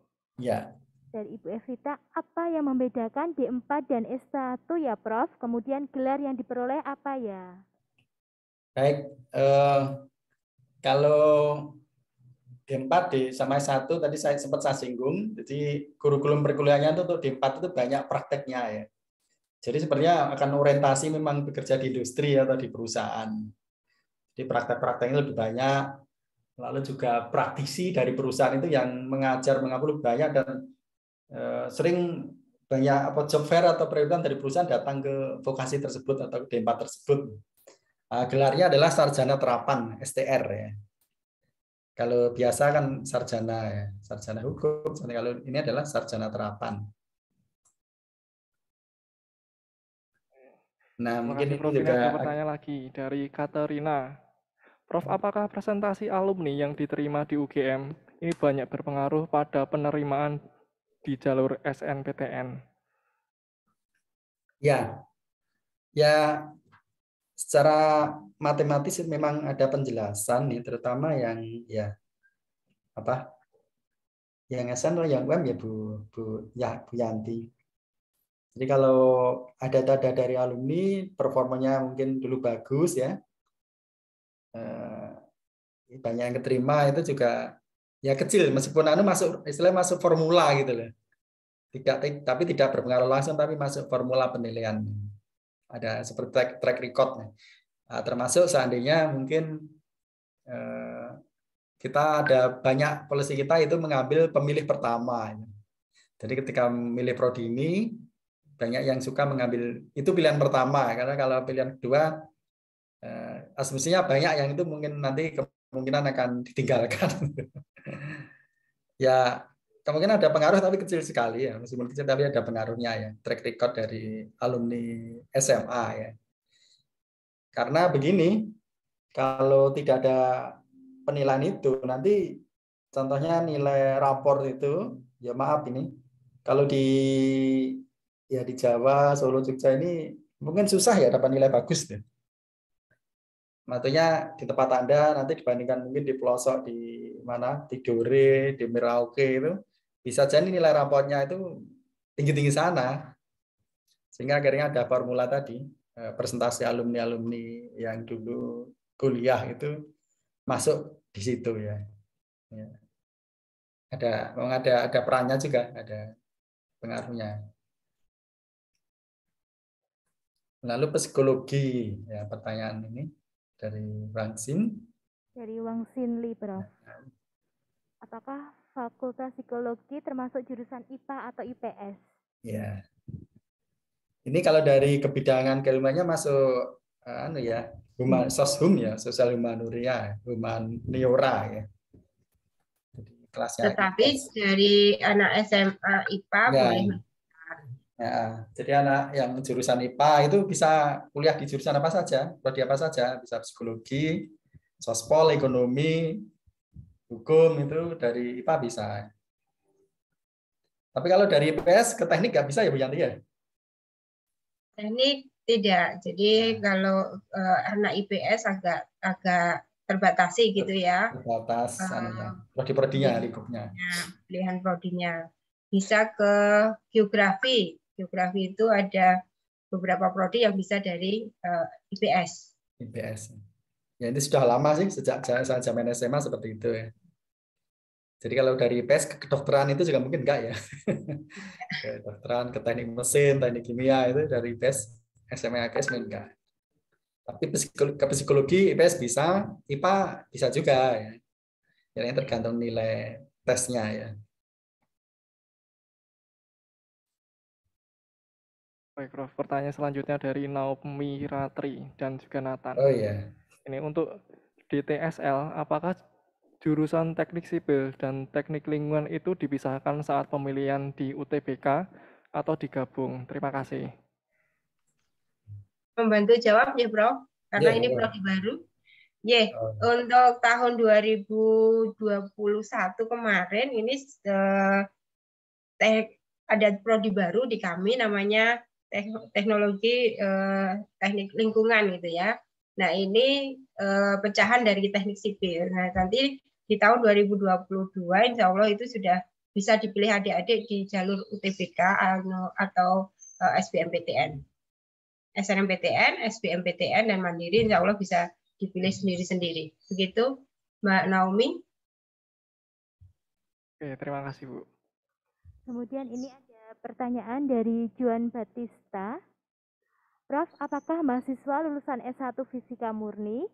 Ya. Dari Ibu Evita, apa yang membedakan D4 dan S1 ya Prof? Kemudian gelar yang diperoleh apa ya? Baik, kalau D4 sama S1 tadi sempat saya singgung, jadi kurikulum perkuliahannya itu untuk D4 itu banyak prakteknya ya. Jadi sepertinya akan orientasi memang bekerja di industri atau di perusahaan. Jadi praktek-prakteknya lebih banyak, lalu juga praktisi dari perusahaan itu yang mengajar lebih banyak dan sering banyak job fair atau perebutan dari perusahaan datang ke vokasi tersebut atau ke D4 tersebut. Gelarnya adalah sarjana terapan STR ya. Kalau biasa kan sarjana ya, sarjana hukum. Kalau ini adalah sarjana terapan. Nah, Terima mungkin kasih, ini Prof. Ini juga ada pertanyaan lagi dari Katerina. Prof, apakah presentasi alumni yang diterima di UGM ini banyak berpengaruh pada penerimaan di jalur SNPTN? Ya, secara matematis memang ada penjelasan nih, terutama yang yang SN atau yang UM ya Bu Yanti. Jadi kalau ada data dari alumni performanya mungkin dulu bagus ya, banyak yang keterima itu juga ya kecil meskipun istilahnya masuk formula gitu loh. Tapi tidak berpengaruh langsung tapi masuk formula penilaian. Ada seperti track record. Termasuk seandainya mungkin kita ada banyak polisi kita itu mengambil pemilih pertama. Jadi ketika memilih prodi ini banyak yang suka mengambil itu pilihan pertama karena kalau pilihan kedua asumsinya banyak yang itu mungkin nanti kemungkinan akan ditinggalkan. Ya kemungkinan ada pengaruh tapi kecil sekali ya, meskipun kecil tapi ada pengaruhnya ya, track record dari alumni SMA ya. Karena begini, kalau tidak ada penilaian itu nanti contohnya nilai rapor itu ya maaf ini kalau di Jawa, Solo, Jogja ini mungkin susah ya dapat nilai bagus deh. Maksudnya di tempat Anda nanti dibandingkan mungkin di pelosok di mana Tidore, di Merauke itu bisa jadi nilai raportnya itu tinggi-tinggi sana. Sehingga akhirnya ada formula tadi, presentasi alumni-alumni yang dulu kuliah itu masuk di situ ya. Ada perannya juga, ada pengaruhnya. Lalu psikologi, ya pertanyaan ini dari Wangsin. Dari Wangsin Li, Prof. Apakah Fakultas Psikologi termasuk jurusan IPA atau IPS? Ya. Ini kalau dari kebidangan keilmuannya masuk soshum ya, sosial humaniora ya. Kelasnya Tetapi IPS. dari anak SMA IPA boleh. Ya, jadi anak yang jurusan IPA itu bisa kuliah di jurusan apa saja, prodi apa saja, bisa psikologi, sospol, ekonomi, hukum itu dari IPA bisa. Tapi kalau dari IPS ke teknik nggak bisa ya Bu Yanti ya? Teknik tidak. Jadi kalau anak IPS agak terbatasi gitu ya. Terbatas prodi-prodinya, lingkupnya. Pilihan prodinya. Bisa ke geografi. Geografi itu ada beberapa prodi yang bisa dari IPS. IPS. Ya ini sudah lama sih, sejak saya zaman SMA seperti itu ya. Jadi kalau dari IPS ke kedokteran itu juga mungkin enggak ya. Ke kedokteran, ke teknik mesin, teknik kimia itu dari IPS, SMA IPS enggak. Tapi ke psikologi IPS bisa, IPA bisa juga ya. Yang tergantung nilai tesnya ya. Baik, Prof. Pertanyaan selanjutnya dari Naomi Ratri dan juga Nathan. Oh iya. Ini untuk DTSL, apakah jurusan teknik sipil dan teknik lingkungan itu dipisahkan saat pemilihan di UTBK atau digabung? Terima kasih. Membantu jawab ya, Prof. Karena ini prodi baru. Untuk tahun 2021 kemarin ini ada prodi baru di kami namanya teknologi teknik lingkungan gitu ya. Nah, ini pecahan dari teknik sipil. Nah, nanti di tahun 2022 insya Allah itu sudah bisa dipilih adik-adik di jalur UTBK atau SBMPTN. SNMPTN, SBMPTN, dan Mandiri insya Allah bisa dipilih sendiri-sendiri. Begitu, Mbak Naomi. Oke, terima kasih, Bu. Kemudian ini ada pertanyaan dari Juan Batista. Prof, apakah mahasiswa lulusan S1 Fisika Murni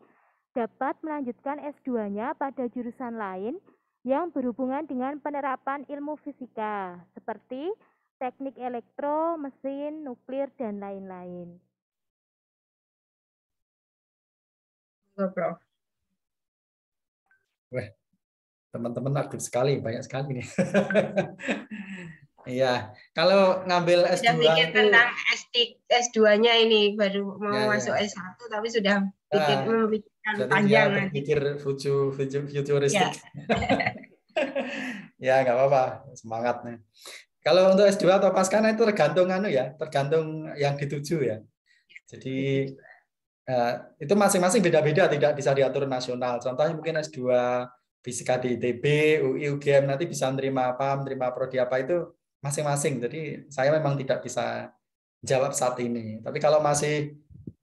dapat melanjutkan S2-nya pada jurusan lain yang berhubungan dengan penerapan ilmu fisika, seperti teknik elektro, mesin, nuklir, dan lain-lain? Prof. Wah, teman-teman aktif sekali, banyak sekali nih. Iya, kalau ngambil S2 sudah mikir itu tentang S2-nya ini baru mau masuk S1 tapi sudah memikirkan panjang dia nanti. berpikir futuristik. Ya, nggak apa-apa, semangat nih. Kalau untuk S2 atau pasca itu tergantung tergantung yang dituju ya. Jadi itu masing-masing beda-beda, tidak bisa diatur nasional. Contohnya mungkin S2 fisika di ITB, UI, UGM nanti bisa menerima prodi apa itu masing-masing. Jadi saya memang tidak bisa jawab saat ini. Tapi kalau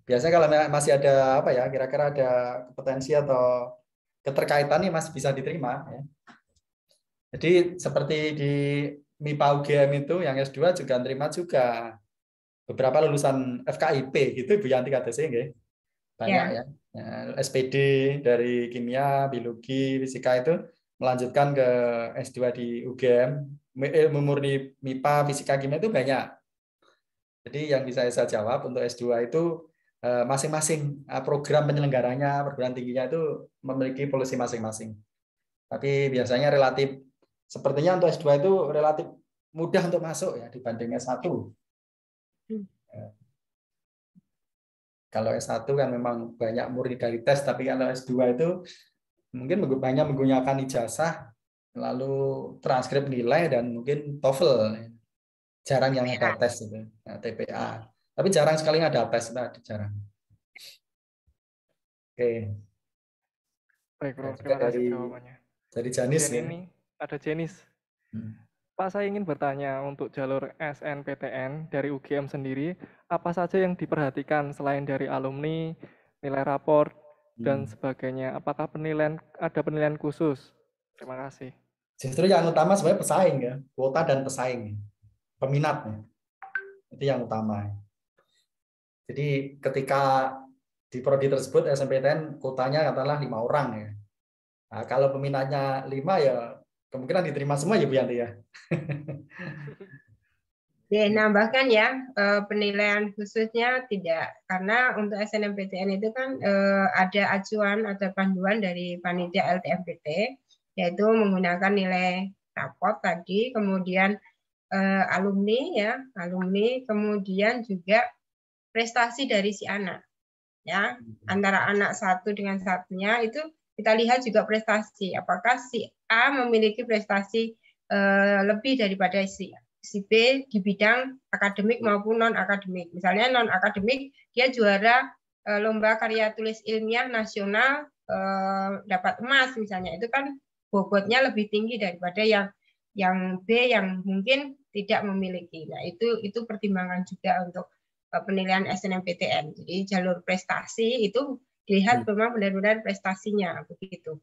biasanya kalau masih ada kira-kira ada kompetensi atau keterkaitan nih masih bisa diterima ya. Jadi seperti di MIPA UGM itu yang S2 juga terima juga. Beberapa lulusan FKIP gitu Bu Yanti KTC nggih. Banyak ya. SPD dari kimia, biologi, fisika itu melanjutkan ke S2 di UGM, ilmu murni MIPA, fisika, kimia itu banyak. Jadi yang bisa saya jawab untuk S2 itu masing-masing program penyelenggaranya, perguruan tingginya itu memiliki polisi masing-masing. Tapi biasanya sepertinya untuk S2 itu relatif mudah untuk masuk ya dibanding S1. Kalau S1 kan memang banyak murni dari tes, tapi kalau S2 itu mungkin banyak menggunakan ijazah, lalu transkrip nilai, dan mungkin TOEFL. Jarang yang ada tes itu, TPA. Tapi jarang sekali ada tes, jarang. Oke. Baik, Bro. Terima kasih jawabannya. Dari Janis ya. Ini ada Janis. Pak, saya ingin bertanya untuk jalur SNPTN dari UGM sendiri, apa saja yang diperhatikan selain dari alumni, nilai rapor, dan sebagainya? Apakah ada penilaian khusus? Terima kasih. Justru yang utama sebenarnya pesaing ya, kuota dan pesaing, peminatnya. Itu yang utama. Jadi ketika di prodi tersebut SNMPTN kuotanya katakanlah 5 orang ya. Nah, kalau peminatnya 5 ya kemungkinan diterima semua ya Bu Yanti ya. Nambahkan ya, penilaian khususnya tidak, karena untuk SNMPTN itu kan ada acuan atau panduan dari panitia LTMPT, yaitu menggunakan nilai raport tadi, kemudian alumni, kemudian juga prestasi dari si anak, ya, antara anak satu dengan satunya itu kita lihat juga prestasi, apakah si A memiliki prestasi lebih daripada si B di bidang akademik maupun non-akademik. Misalnya non-akademik, dia juara lomba karya tulis ilmiah nasional dapat emas misalnya. Itu kan bobotnya lebih tinggi daripada yang B yang mungkin tidak memiliki. Nah, itu pertimbangan juga untuk penilaian SNMPTN. Jadi jalur prestasi itu dilihat memang benar-benar prestasinya begitu.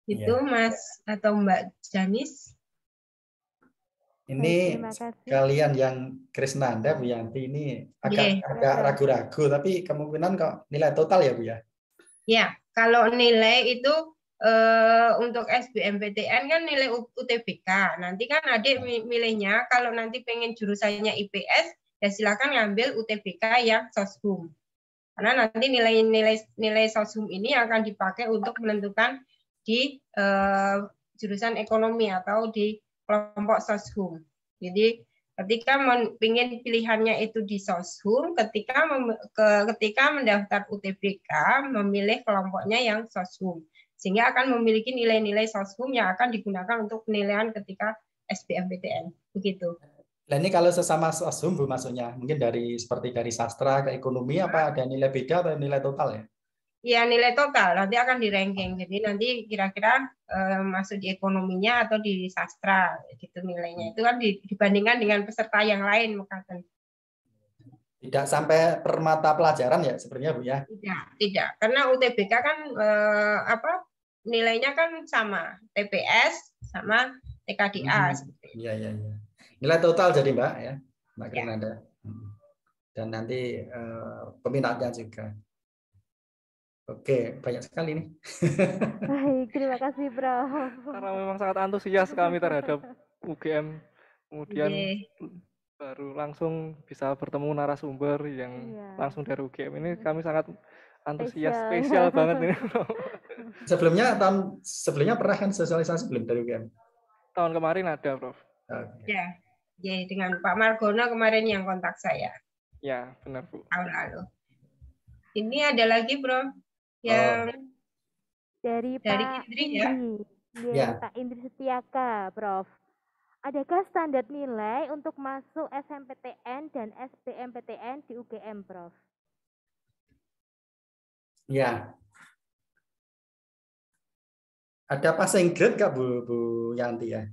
Itu Mas atau Mbak Janis. Ini kalian yang Krisnanda, Bu Yanti ini agak ragu-ragu, tapi kemungkinan kok nilai total ya Bu ya? Ya, kalau nilai itu untuk SBMPTN kan nilai UTBK. Nanti kan adik milihnya kalau nanti pengen jurusannya IPS, ya silakan ngambil UTBK yang soshum. Karena nanti nilai soshum ini akan dipakai untuk menentukan di jurusan ekonomi atau di kelompok soshum. Jadi ketika ingin pilihannya itu di soshum, ketika mendaftar UTBK memilih kelompoknya yang soshum, sehingga akan memiliki nilai-nilai soshum yang akan digunakan untuk penilaian ketika SBMPTN. Begitu. Nah ini kalau sesama sosum Bu maksudnya, mungkin seperti dari sastra ke ekonomi apa ada nilai beda atau nilai total ya? Ya nilai total nanti akan di ranking. Jadi nanti kira-kira masuk di ekonominya atau di sastra gitu nilainya. Itu kan dibandingkan dengan peserta yang lain Mekaten. Tidak sampai per mata pelajaran ya sebenarnya Bu ya? Tidak. Karena UTBK kan nilainya kan sama, TPS sama TKDA. Iya. Nilai total jadi Mbak ya, Mbak Grenada. Dan nanti peminatnya juga. Oke, banyak sekali nih. Baik, terima kasih Prof. Karena memang sangat antusias kami terhadap UGM, kemudian baru langsung bisa bertemu narasumber yang langsung dari UGM ini, kami sangat antusias, spesial banget ini. Sebelumnya pernah kan sosialisasi belum dari UGM? Tahun kemarin ada, Prof. Ya, dengan Pak Margono kemarin yang kontak saya. Ya, benar Bu. Tahun lalu. Ini ada lagi, Prof. Yang dari Pak Indri, ya? Pak Indri Setiaka, Prof. Adakah standar nilai untuk masuk SMPTN dan SBMPTN di UGM, Prof? Ya. Ada passing grade nggak Bu Yanti ya?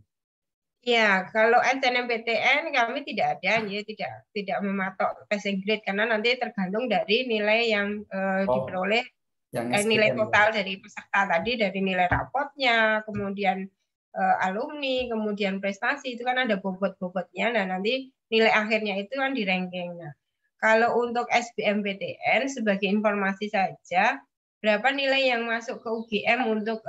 Ya, kalau SNMPTN kami tidak ada, ya tidak mematok passing grade karena nanti tergantung dari nilai yang diperoleh, nilai total dari peserta tadi, dari nilai rapotnya, kemudian alumni, kemudian prestasi itu kan ada bobot-bobotnya. Nah nanti nilai akhirnya itu kan di ranking. Nah, kalau untuk SBMPTN sebagai informasi saja, berapa nilai yang masuk ke UGM untuk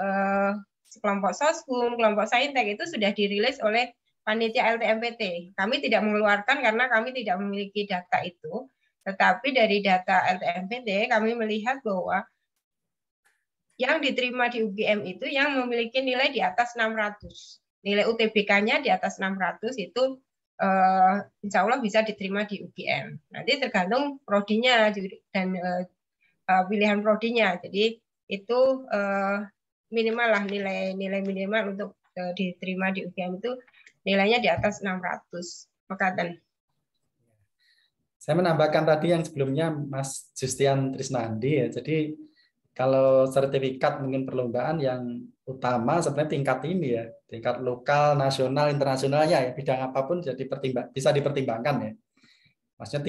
kelompok Soshum, kelompok Saintek itu sudah dirilis oleh panitia LTMPT. Kami tidak mengeluarkan karena kami tidak memiliki data itu. Tetapi dari data LTMPT kami melihat bahwa yang diterima di UGM itu yang memiliki nilai di atas 600. Nilai UTBK-nya di atas 600 itu insya Allah bisa diterima di UGM. Nanti tergantung prodinya dan pilihan prodinya. Jadi itu minimal lah nilai minimal untuk diterima di UGM itu nilainya di atas 600. Mekaten. Saya menambahkan tadi yang sebelumnya Mas Justian Trisnandi ya. Jadi kalau sertifikat mungkin perlombaan yang utama sebenarnya tingkat ini ya, tingkat lokal, nasional, internasionalnya ya, bidang apapun jadi bisa dipertimbangkan ya. Maksudnya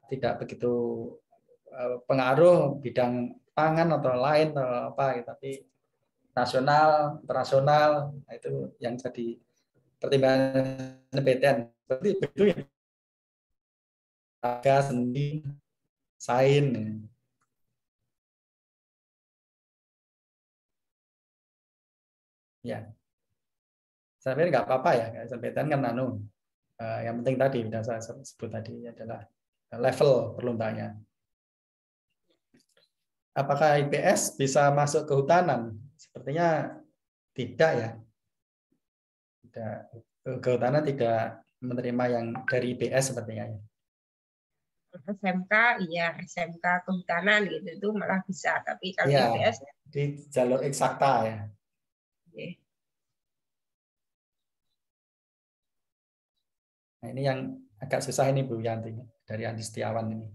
tidak begitu pengaruh bidang pangan atau lain atau apa, tapi nasional, internasional, nah itu yang jadi pertimbangan PTN. Berarti itu ya. Agak seni, sains. Ya, saya pikir nggak apa-apa ya, SMPTN kan yang penting tadi sudah saya sebut tadi adalah level perlombaannya. Apakah IPS bisa masuk kehutanan? Sepertinya tidak ya. Tidak, kehutanan tidak menerima yang dari IPS sepertinya. SMK, iya SMK kehutanan gitu itu malah bisa, tapi kalau ya, IPS di jalur eksakta ya. Nah, ini yang agak susah ini Bu Yanti dari Andi Setiawan ini.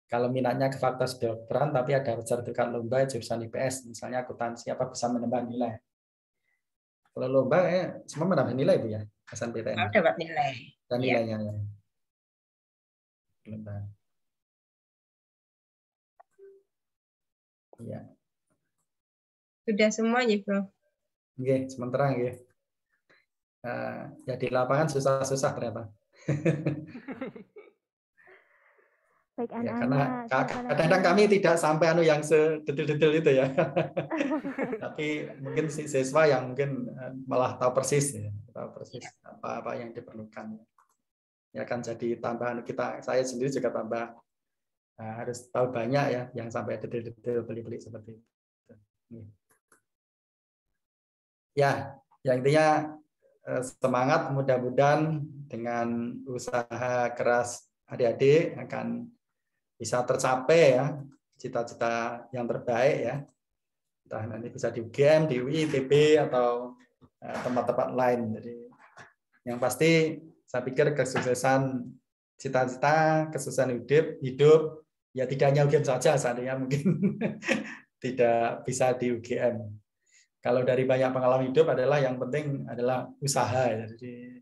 Kalau minatnya ke fakultas kedokteran tapi ada sertifikat lomba jurusan IPS, misalnya akuntansi, apa bisa menambah nilai? Kalau lomba semua menambah nilai Bu ya, SNMPTN. Dapat nilai. Dan nilainya ya. Lomba. Iya. Sudah semuanya, Bro. Oke, sementara ya. Ya di lapangan susah-susah ternyata. Baik, ya, karena kadang-kadang kami tidak sampai yang sedetil-detil itu ya. Tapi mungkin siswa yang mungkin malah tahu persis ya, apa yang diperlukan. Ya kan jadi tambahan saya sendiri juga tambah harus tahu banyak ya yang sampai detil-detil beli-beli seperti itu. Ya, yang intinya semangat, mudah-mudahan dengan usaha keras adik-adik akan bisa tercapai ya cita-cita yang terbaik ya. Entah nanti bisa di UGM, di UI, ITB atau tempat-tempat lain. Jadi Yang pasti saya pikir kesuksesan cita-cita, kesuksesan hidup ya tidak hanya UGM saja, seandainya mungkin tidak bisa di UGM. Kalau dari banyak pengalaman hidup adalah yang penting adalah usaha ya. Jadi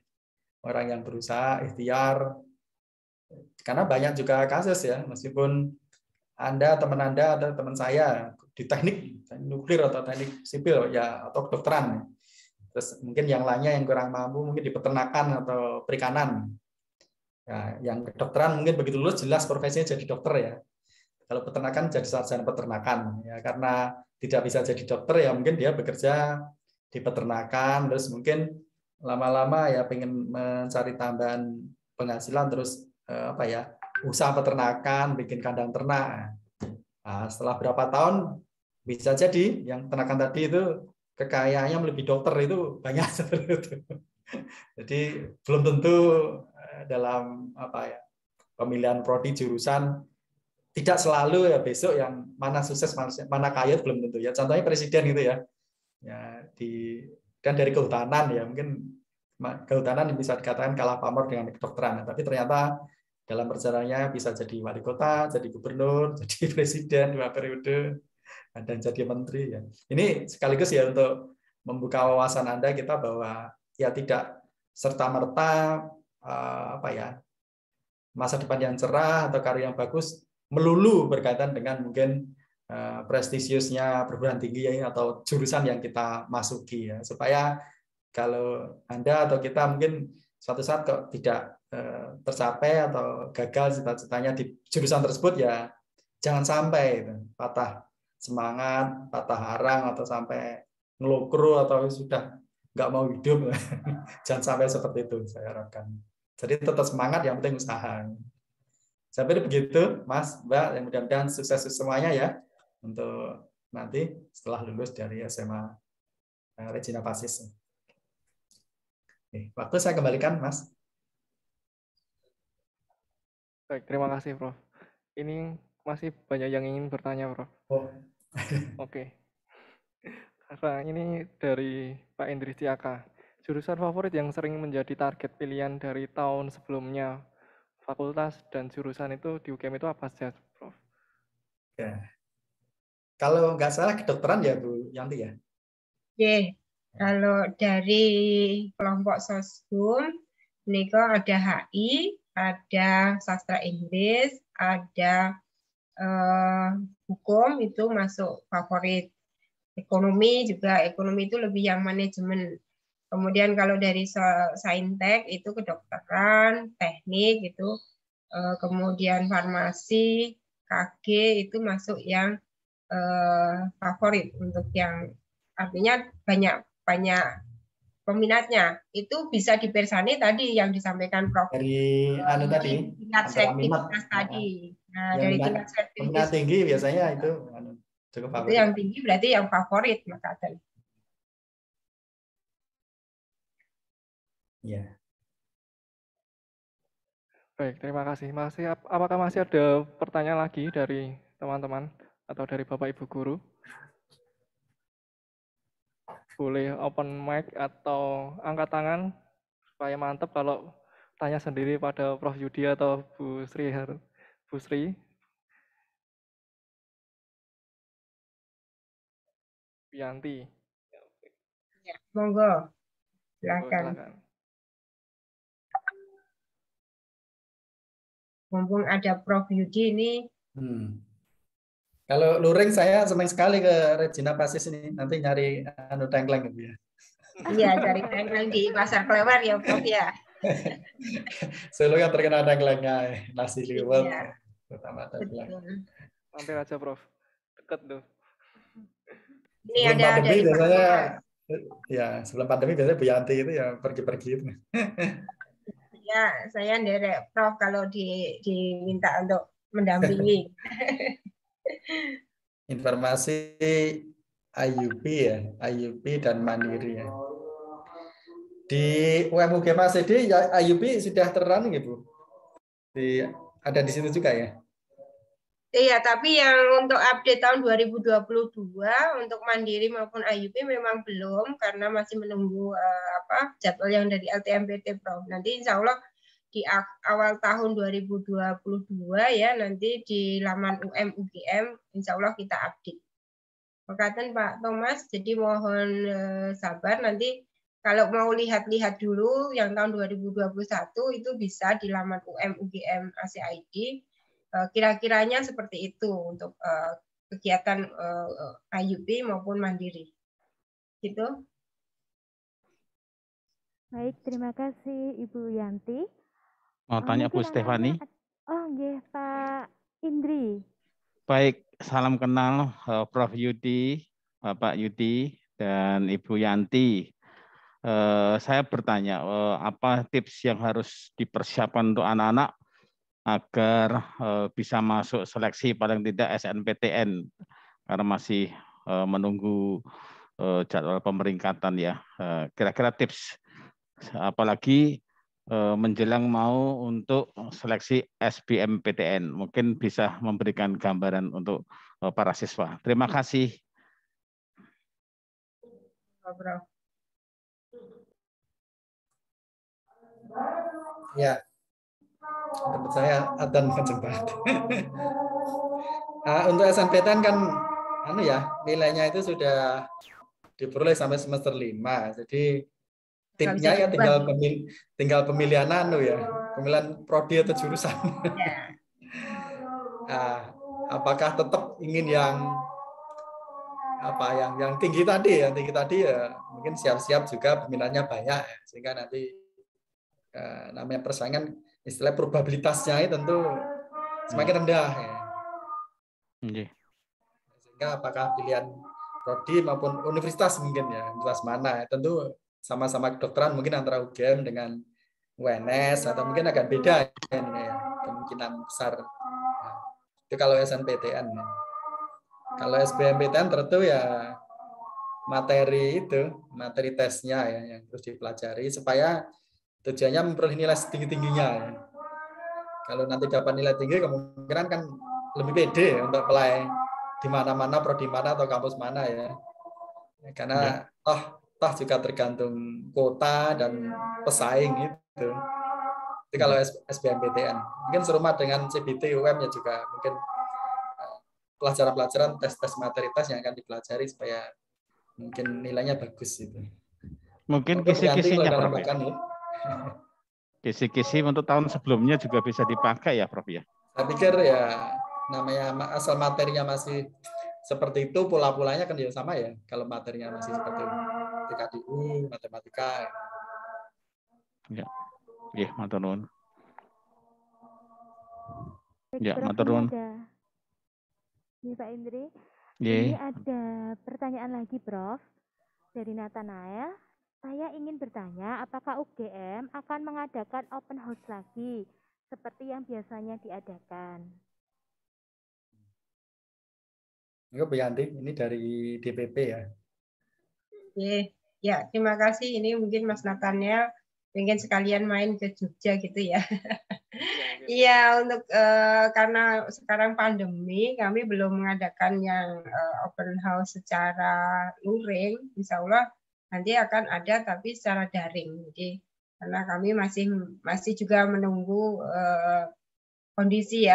orang yang berusaha, ikhtiar. Karena banyak juga kasus ya, meskipun teman Anda atau teman saya di teknik nuklir atau teknik sipil ya atau kedokteran. Terus mungkin yang lainnya yang kurang mampu mungkin di peternakan atau perikanan. Ya, yang kedokteran mungkin begitu lulus jelas profesinya jadi dokter ya. Kalau peternakan jadi sarjana peternakan ya, karena tidak bisa jadi dokter ya mungkin dia bekerja di peternakan, terus mungkin lama-lama ya pengen mencari tambahan penghasilan, terus usaha peternakan, bikin kandang ternak. Nah, setelah berapa tahun bisa jadi yang ternakan tadi itu kekayaannya melebihi dokter itu banyak seperti itu. Jadi belum tentu dalam pemilihan prodi jurusan tidak selalu ya besok yang mana sukses mana kaya belum tentu ya. Contohnya presiden itu ya. Ya kan dari kehutanan ya, mungkin kehutanan bisa dikatakan kalah pamor dengan kedokteran, tapi ternyata dalam perjalanannya bisa jadi wali kota, jadi gubernur, jadi presiden 2 periode, dan jadi menteri ya. Ini sekaligus ya untuk membuka wawasan Anda kita bahwa ya tidak serta-merta masa depan yang cerah atau karir yang bagus melulu berkaitan dengan mungkin prestisiusnya perguruan tinggi atau jurusan yang kita masuki ya, supaya kalau Anda atau kita mungkin suatu saat kok tidak tercapai atau gagal cita-citanya di jurusan tersebut ya jangan sampai patah semangat, patah harang, atau sampai ngelokro atau sudah nggak mau hidup. Jangan sampai seperti itu, saya harapkan. Jadi tetap semangat, yang penting usaha. Saya pikir begitu, Mas, Mbak, yang mudah-mudahan sukses semuanya ya untuk nanti setelah lulus dari SMA Regina Pacis. Waktu saya kembalikan, Mas. Baik, terima kasih, Prof. Ini masih banyak yang ingin bertanya, Prof. Oh. Oke. Karena ini dari Pak Indri Tiaka. Jurusan favorit yang sering menjadi target pilihan dari tahun sebelumnya, fakultas dan jurusan itu di UGM itu apa saja, Prof? Ya. Kalau nggak salah kedokteran ya, Bu Yanti ya? Oke. Kalau dari kelompok Soshum, ini kok ada HI, ada sastra Inggris, ada hukum itu masuk favorit. Ekonomi juga, ekonomi itu lebih yang manajemen. Kemudian kalau dari saintek itu kedokteran, teknik itu, kemudian farmasi, KG itu masuk yang favorit untuk yang artinya banyak peminatnya. Itu bisa dipersani tadi yang disampaikan Prof. Dari tadi, tingkat selektivitas tadi. Nah, dari tingkat selektivitas tinggi biasanya itu cukup favorit. Itu yang tinggi berarti yang favorit, Mas Adel. Ya. Baik, terima kasih. Apakah masih ada pertanyaan lagi dari teman-teman atau dari Bapak Ibu guru? Boleh open mic atau angkat tangan supaya mantap kalau tanya sendiri pada Prof Yudi atau Bu Sri. Yanti. Ya, monggo. Silakan. Mumpung ada Prof Yudi ini. Kalau luring saya senang sekali ke Regina Pacis ini. Nanti nyari tengkleng gitu ya. Iya, cari tengkleng di Pasar Klewer ya, Prof ya. Solo yang terkenal tengklengnya, nasi liwet, iya. Pertama tengkleng. Mampir aja, Prof. Deket tuh. Ini sebelum ada pandemi dari biasanya, ya sebelum pandemi biasanya Bu Yanti itu ya pergi-pergi itu. Ya, saya nderek Prof kalau diminta untuk mendampingi. Informasi IUP ya, IUP dan Mandiri ya. Di UMUG Masedi ya IUP sudah terrunning ya Bu. Ada di situ juga ya. Iya, tapi yang untuk update tahun 2022 untuk Mandiri maupun IUP memang belum karena masih menunggu jadwal yang dari LTMPT Prof. Nanti insya Allah di awal tahun 2022 ya nanti di laman UM UGM insya Allah kita update. Perkataan Pak Thomas, jadi mohon sabar nanti kalau mau lihat-lihat dulu yang tahun 2021 itu bisa di laman UM UGM ACID. Kira-kiranya seperti itu untuk kegiatan IUP maupun Mandiri. Gitu. Baik, terima kasih Ibu Yanti. Mau tanya Bu Stefani? Oh, nggih, Pak Indri. Baik, salam kenal Prof. Yudi, Bapak Yudi, dan Ibu Yanti. Saya bertanya, apa tips yang harus dipersiapkan untuk anak-anak agar bisa masuk seleksi paling tidak SNPTN karena masih menunggu jadwal pemeringkatan ya. Kira-kira tips apalagi menjelang mau untuk seleksi SBMPTN, mungkin bisa memberikan gambaran untuk para siswa. Terima kasih. Ya, tempat saya adzan menjembat. Untuk SNPTN kan nilainya itu sudah diperoleh sampai semester 5. Jadi tipnya ya tinggal pemilihan pemilihan prodi atau jurusan. Apakah tetap ingin yang tinggi tadi ya mungkin siap-siap juga peminatnya banyak ya, sehingga nanti namanya persaingan istilah probabilitasnya itu tentu semakin rendah ya. Sehingga apakah pilihan prodi maupun universitas mungkin ya, universitas mana ya, tentu sama-sama kedokteran mungkin antara UGM dengan UNS atau mungkin agak beda ya, kemungkinan besar. Nah, itu kalau SNPTN ya. Kalau SBMPTN tentu ya materi tesnya ya yang terus dipelajari supaya tujuannya memperoleh nilai setinggi-tingginya ya. Kalau nanti dapat nilai tinggi kemungkinan kan lebih pede untuk apply di mana-mana, prodi mana atau kampus mana ya. Karena toh juga tergantung kota dan pesaing gitu. Jadi kalau SBMPTN mungkin serumah dengan CBT UM ya juga mungkin pelajaran-pelajaran tes materi tes yang akan dipelajari supaya mungkin nilainya bagus gitu. Mungkin kisi-kisinya Prof. Kisi-kisi untuk tahun sebelumnya juga bisa dipakai ya Prof ya. Saya pikir ya namanya asal materinya masih seperti itu, pola-polanya kan ya sama ya. Kalau materinya masih seperti TKDU, matematika. Ya, matur nuwun. Ya, matur nuwun. Ini Pak Indri. Ini ada pertanyaan lagi, Prof. Dari Nathanael. Saya ingin bertanya, apakah UGM akan mengadakan open house lagi, seperti yang biasanya diadakan? Enggak, Bu Yanti, ini dari DPP ya. Ya, terima kasih. Ini mungkin Mas Nathanael pengen sekalian main ke Jogja gitu ya. Iya, untuk karena sekarang pandemi, kami belum mengadakan yang open house secara luring. Insya Allah nanti akan ada, tapi secara daring. Jadi karena kami masih juga menunggu kondisi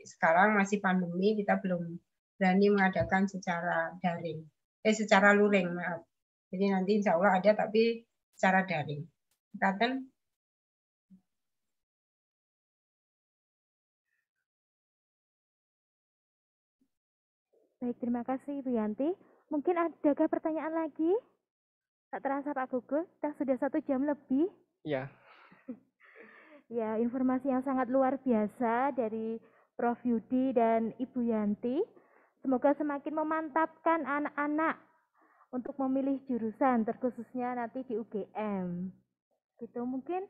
sekarang masih pandemi, kita belum berani mengadakan secara daring, secara luring, maaf. Jadi nanti insya Allah ada, tapi secara daring. Katen? Baik, terima kasih Ibu Yanti. Mungkin adakah pertanyaan lagi? Tak terasa Pak Gugus, kita sudah 1 jam lebih. Iya. Ya, informasi yang sangat luar biasa dari Prof. Yudi dan Ibu Yanti. Semoga semakin memantapkan anak-anak untuk memilih jurusan, terkhususnya nanti di UGM. Gitu, mungkin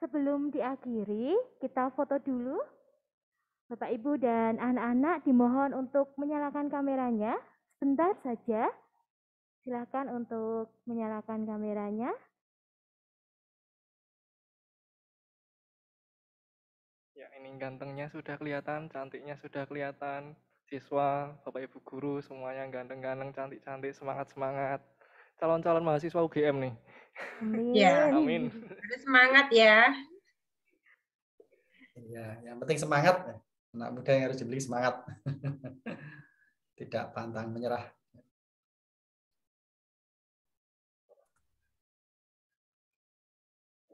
sebelum diakhiri, kita foto dulu. Bapak, Ibu, dan anak-anak dimohon untuk menyalakan kameranya. Sebentar saja. Silakan untuk menyalakan kameranya. Ya, ini Nih, gantengnya sudah kelihatan, cantiknya sudah kelihatan. Siswa, Bapak Ibu guru, semuanya ganteng-ganteng, cantik-cantik, semangat-semangat. Calon-calon mahasiswa UGM nih. Amin. Ya. Amin. Harus semangat ya. Iya, yang penting semangat. Anak muda yang harus dibeli semangat. Tidak pantang menyerah.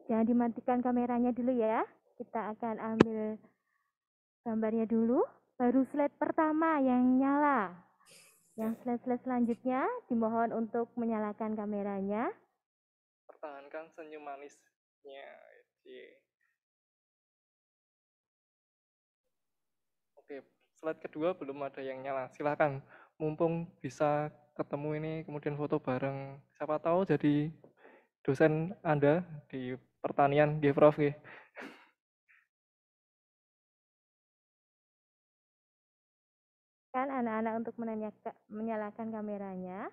Jangan dimatikan kameranya dulu ya. Kita akan ambil gambarnya dulu. Baru slide pertama yang nyala. Yang slide-slide selanjutnya dimohon untuk menyalakan kameranya. Pertahankan senyum manisnya. Oke, slide kedua belum ada yang nyala. Silakan, mumpung bisa ketemu ini, kemudian foto bareng. Siapa tahu jadi dosen Anda di pertanian, nggih Prof. Nggih. Kan anak-anak untuk menyalakan kameranya.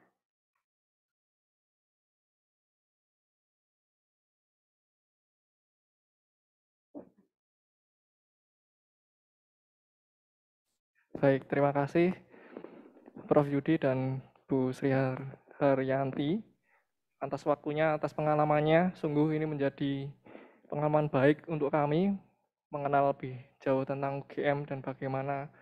Baik, terima kasih Prof. Yudi dan Bu Sri Haryanti atas waktunya, atas pengalamannya. Sungguh ini menjadi pengalaman baik untuk kami mengenal lebih jauh tentang UGM dan bagaimana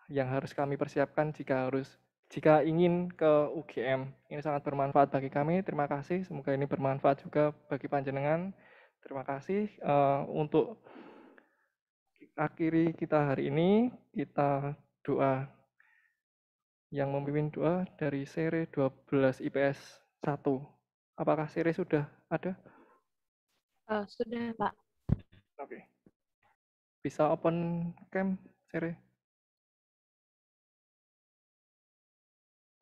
yang harus kami persiapkan jika ingin ke UGM. Ini sangat bermanfaat bagi kami. Terima kasih. Semoga ini bermanfaat juga bagi panjenengan. Terima kasih. Untuk akhiri kita hari ini, kita doa. Yang memimpin doa dari seri 12 IPS 1. Apakah seri sudah ada? Sudah, Pak. Oke. Bisa open cam, seri?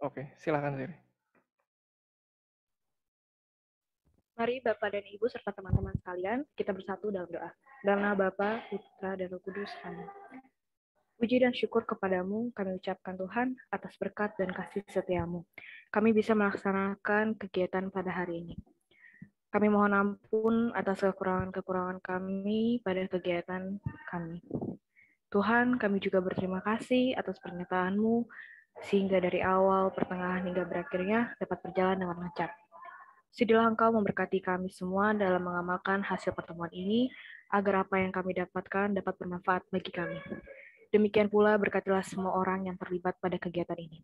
Oke, silakan seri. Mari Bapak dan Ibu serta teman-teman sekalian, kita bersatu dalam doa. Dalam nama Bapa, Putra, dan Roh Kudus. Amin. Puji dan syukur kepadamu kami ucapkan Tuhan atas berkat dan kasih setiamu. Kami bisa melaksanakan kegiatan pada hari ini. Kami mohon ampun atas kekurangan-kekurangan kami pada kegiatan kami. Tuhan, kami juga berterima kasih atas pernyataan-Mu sehingga dari awal, pertengahan, hingga berakhirnya dapat berjalan dengan lancar. Sidilah Engkau memberkati kami semua dalam mengamalkan hasil pertemuan ini, agar apa yang kami dapatkan dapat bermanfaat bagi kami. Demikian pula berkatilah semua orang yang terlibat pada kegiatan ini.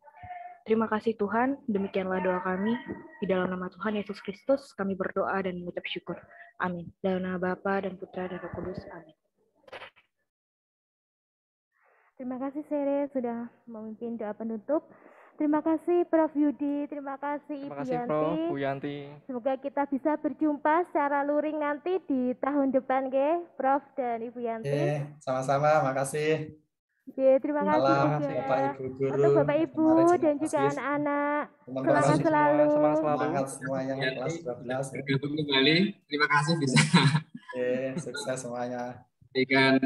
Terima kasih Tuhan, demikianlah doa kami. Di dalam nama Tuhan Yesus Kristus, kami berdoa dan mengucap syukur. Amin. Dalam nama Bapa dan Putra dan Roh Kudus. Amin. Terima kasih Sere sudah memimpin doa penutup. Terima kasih Prof. Yudi, terima kasih Ibu Yanti. Prof. Bu Yanti. Semoga kita bisa berjumpa secara luring nanti di tahun depan, Prof. dan Ibu Yanti. Sama-sama, makasih. Terima kasih juga Bapak Ibu guru, untuk Bapak Ibu dan juga anak-anak. Semangat selalu. Semangat semuanya kelas 12. Bergabung kembali. Terima kasih bisa. Sukses semuanya. Berikan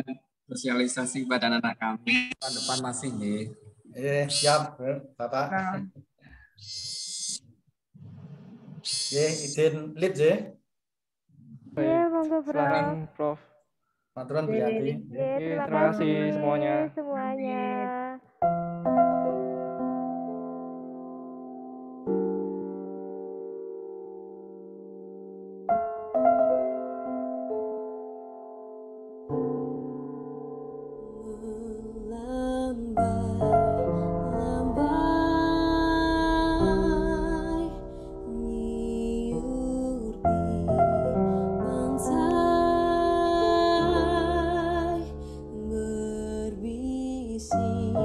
sosialisasi kepada anak kami. Tahun depan masih nih. Siap, Bapak. Izin lead, Baik, monggo, silakan Prof. Maturan Bu Yanti. Terima kasih semuanya. See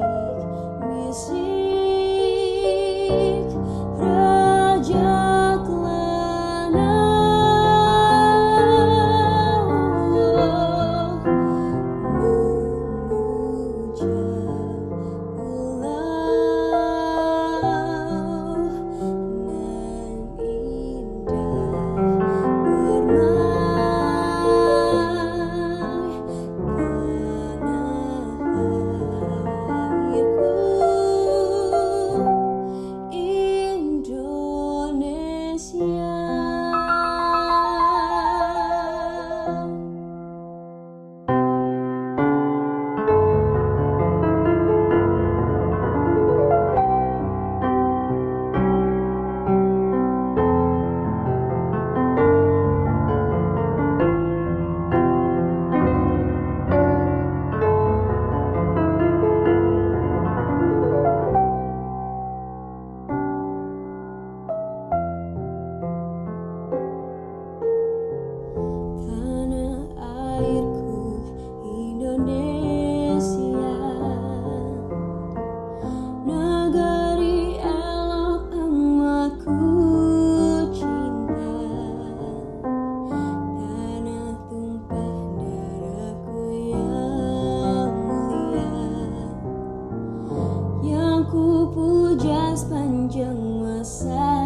masa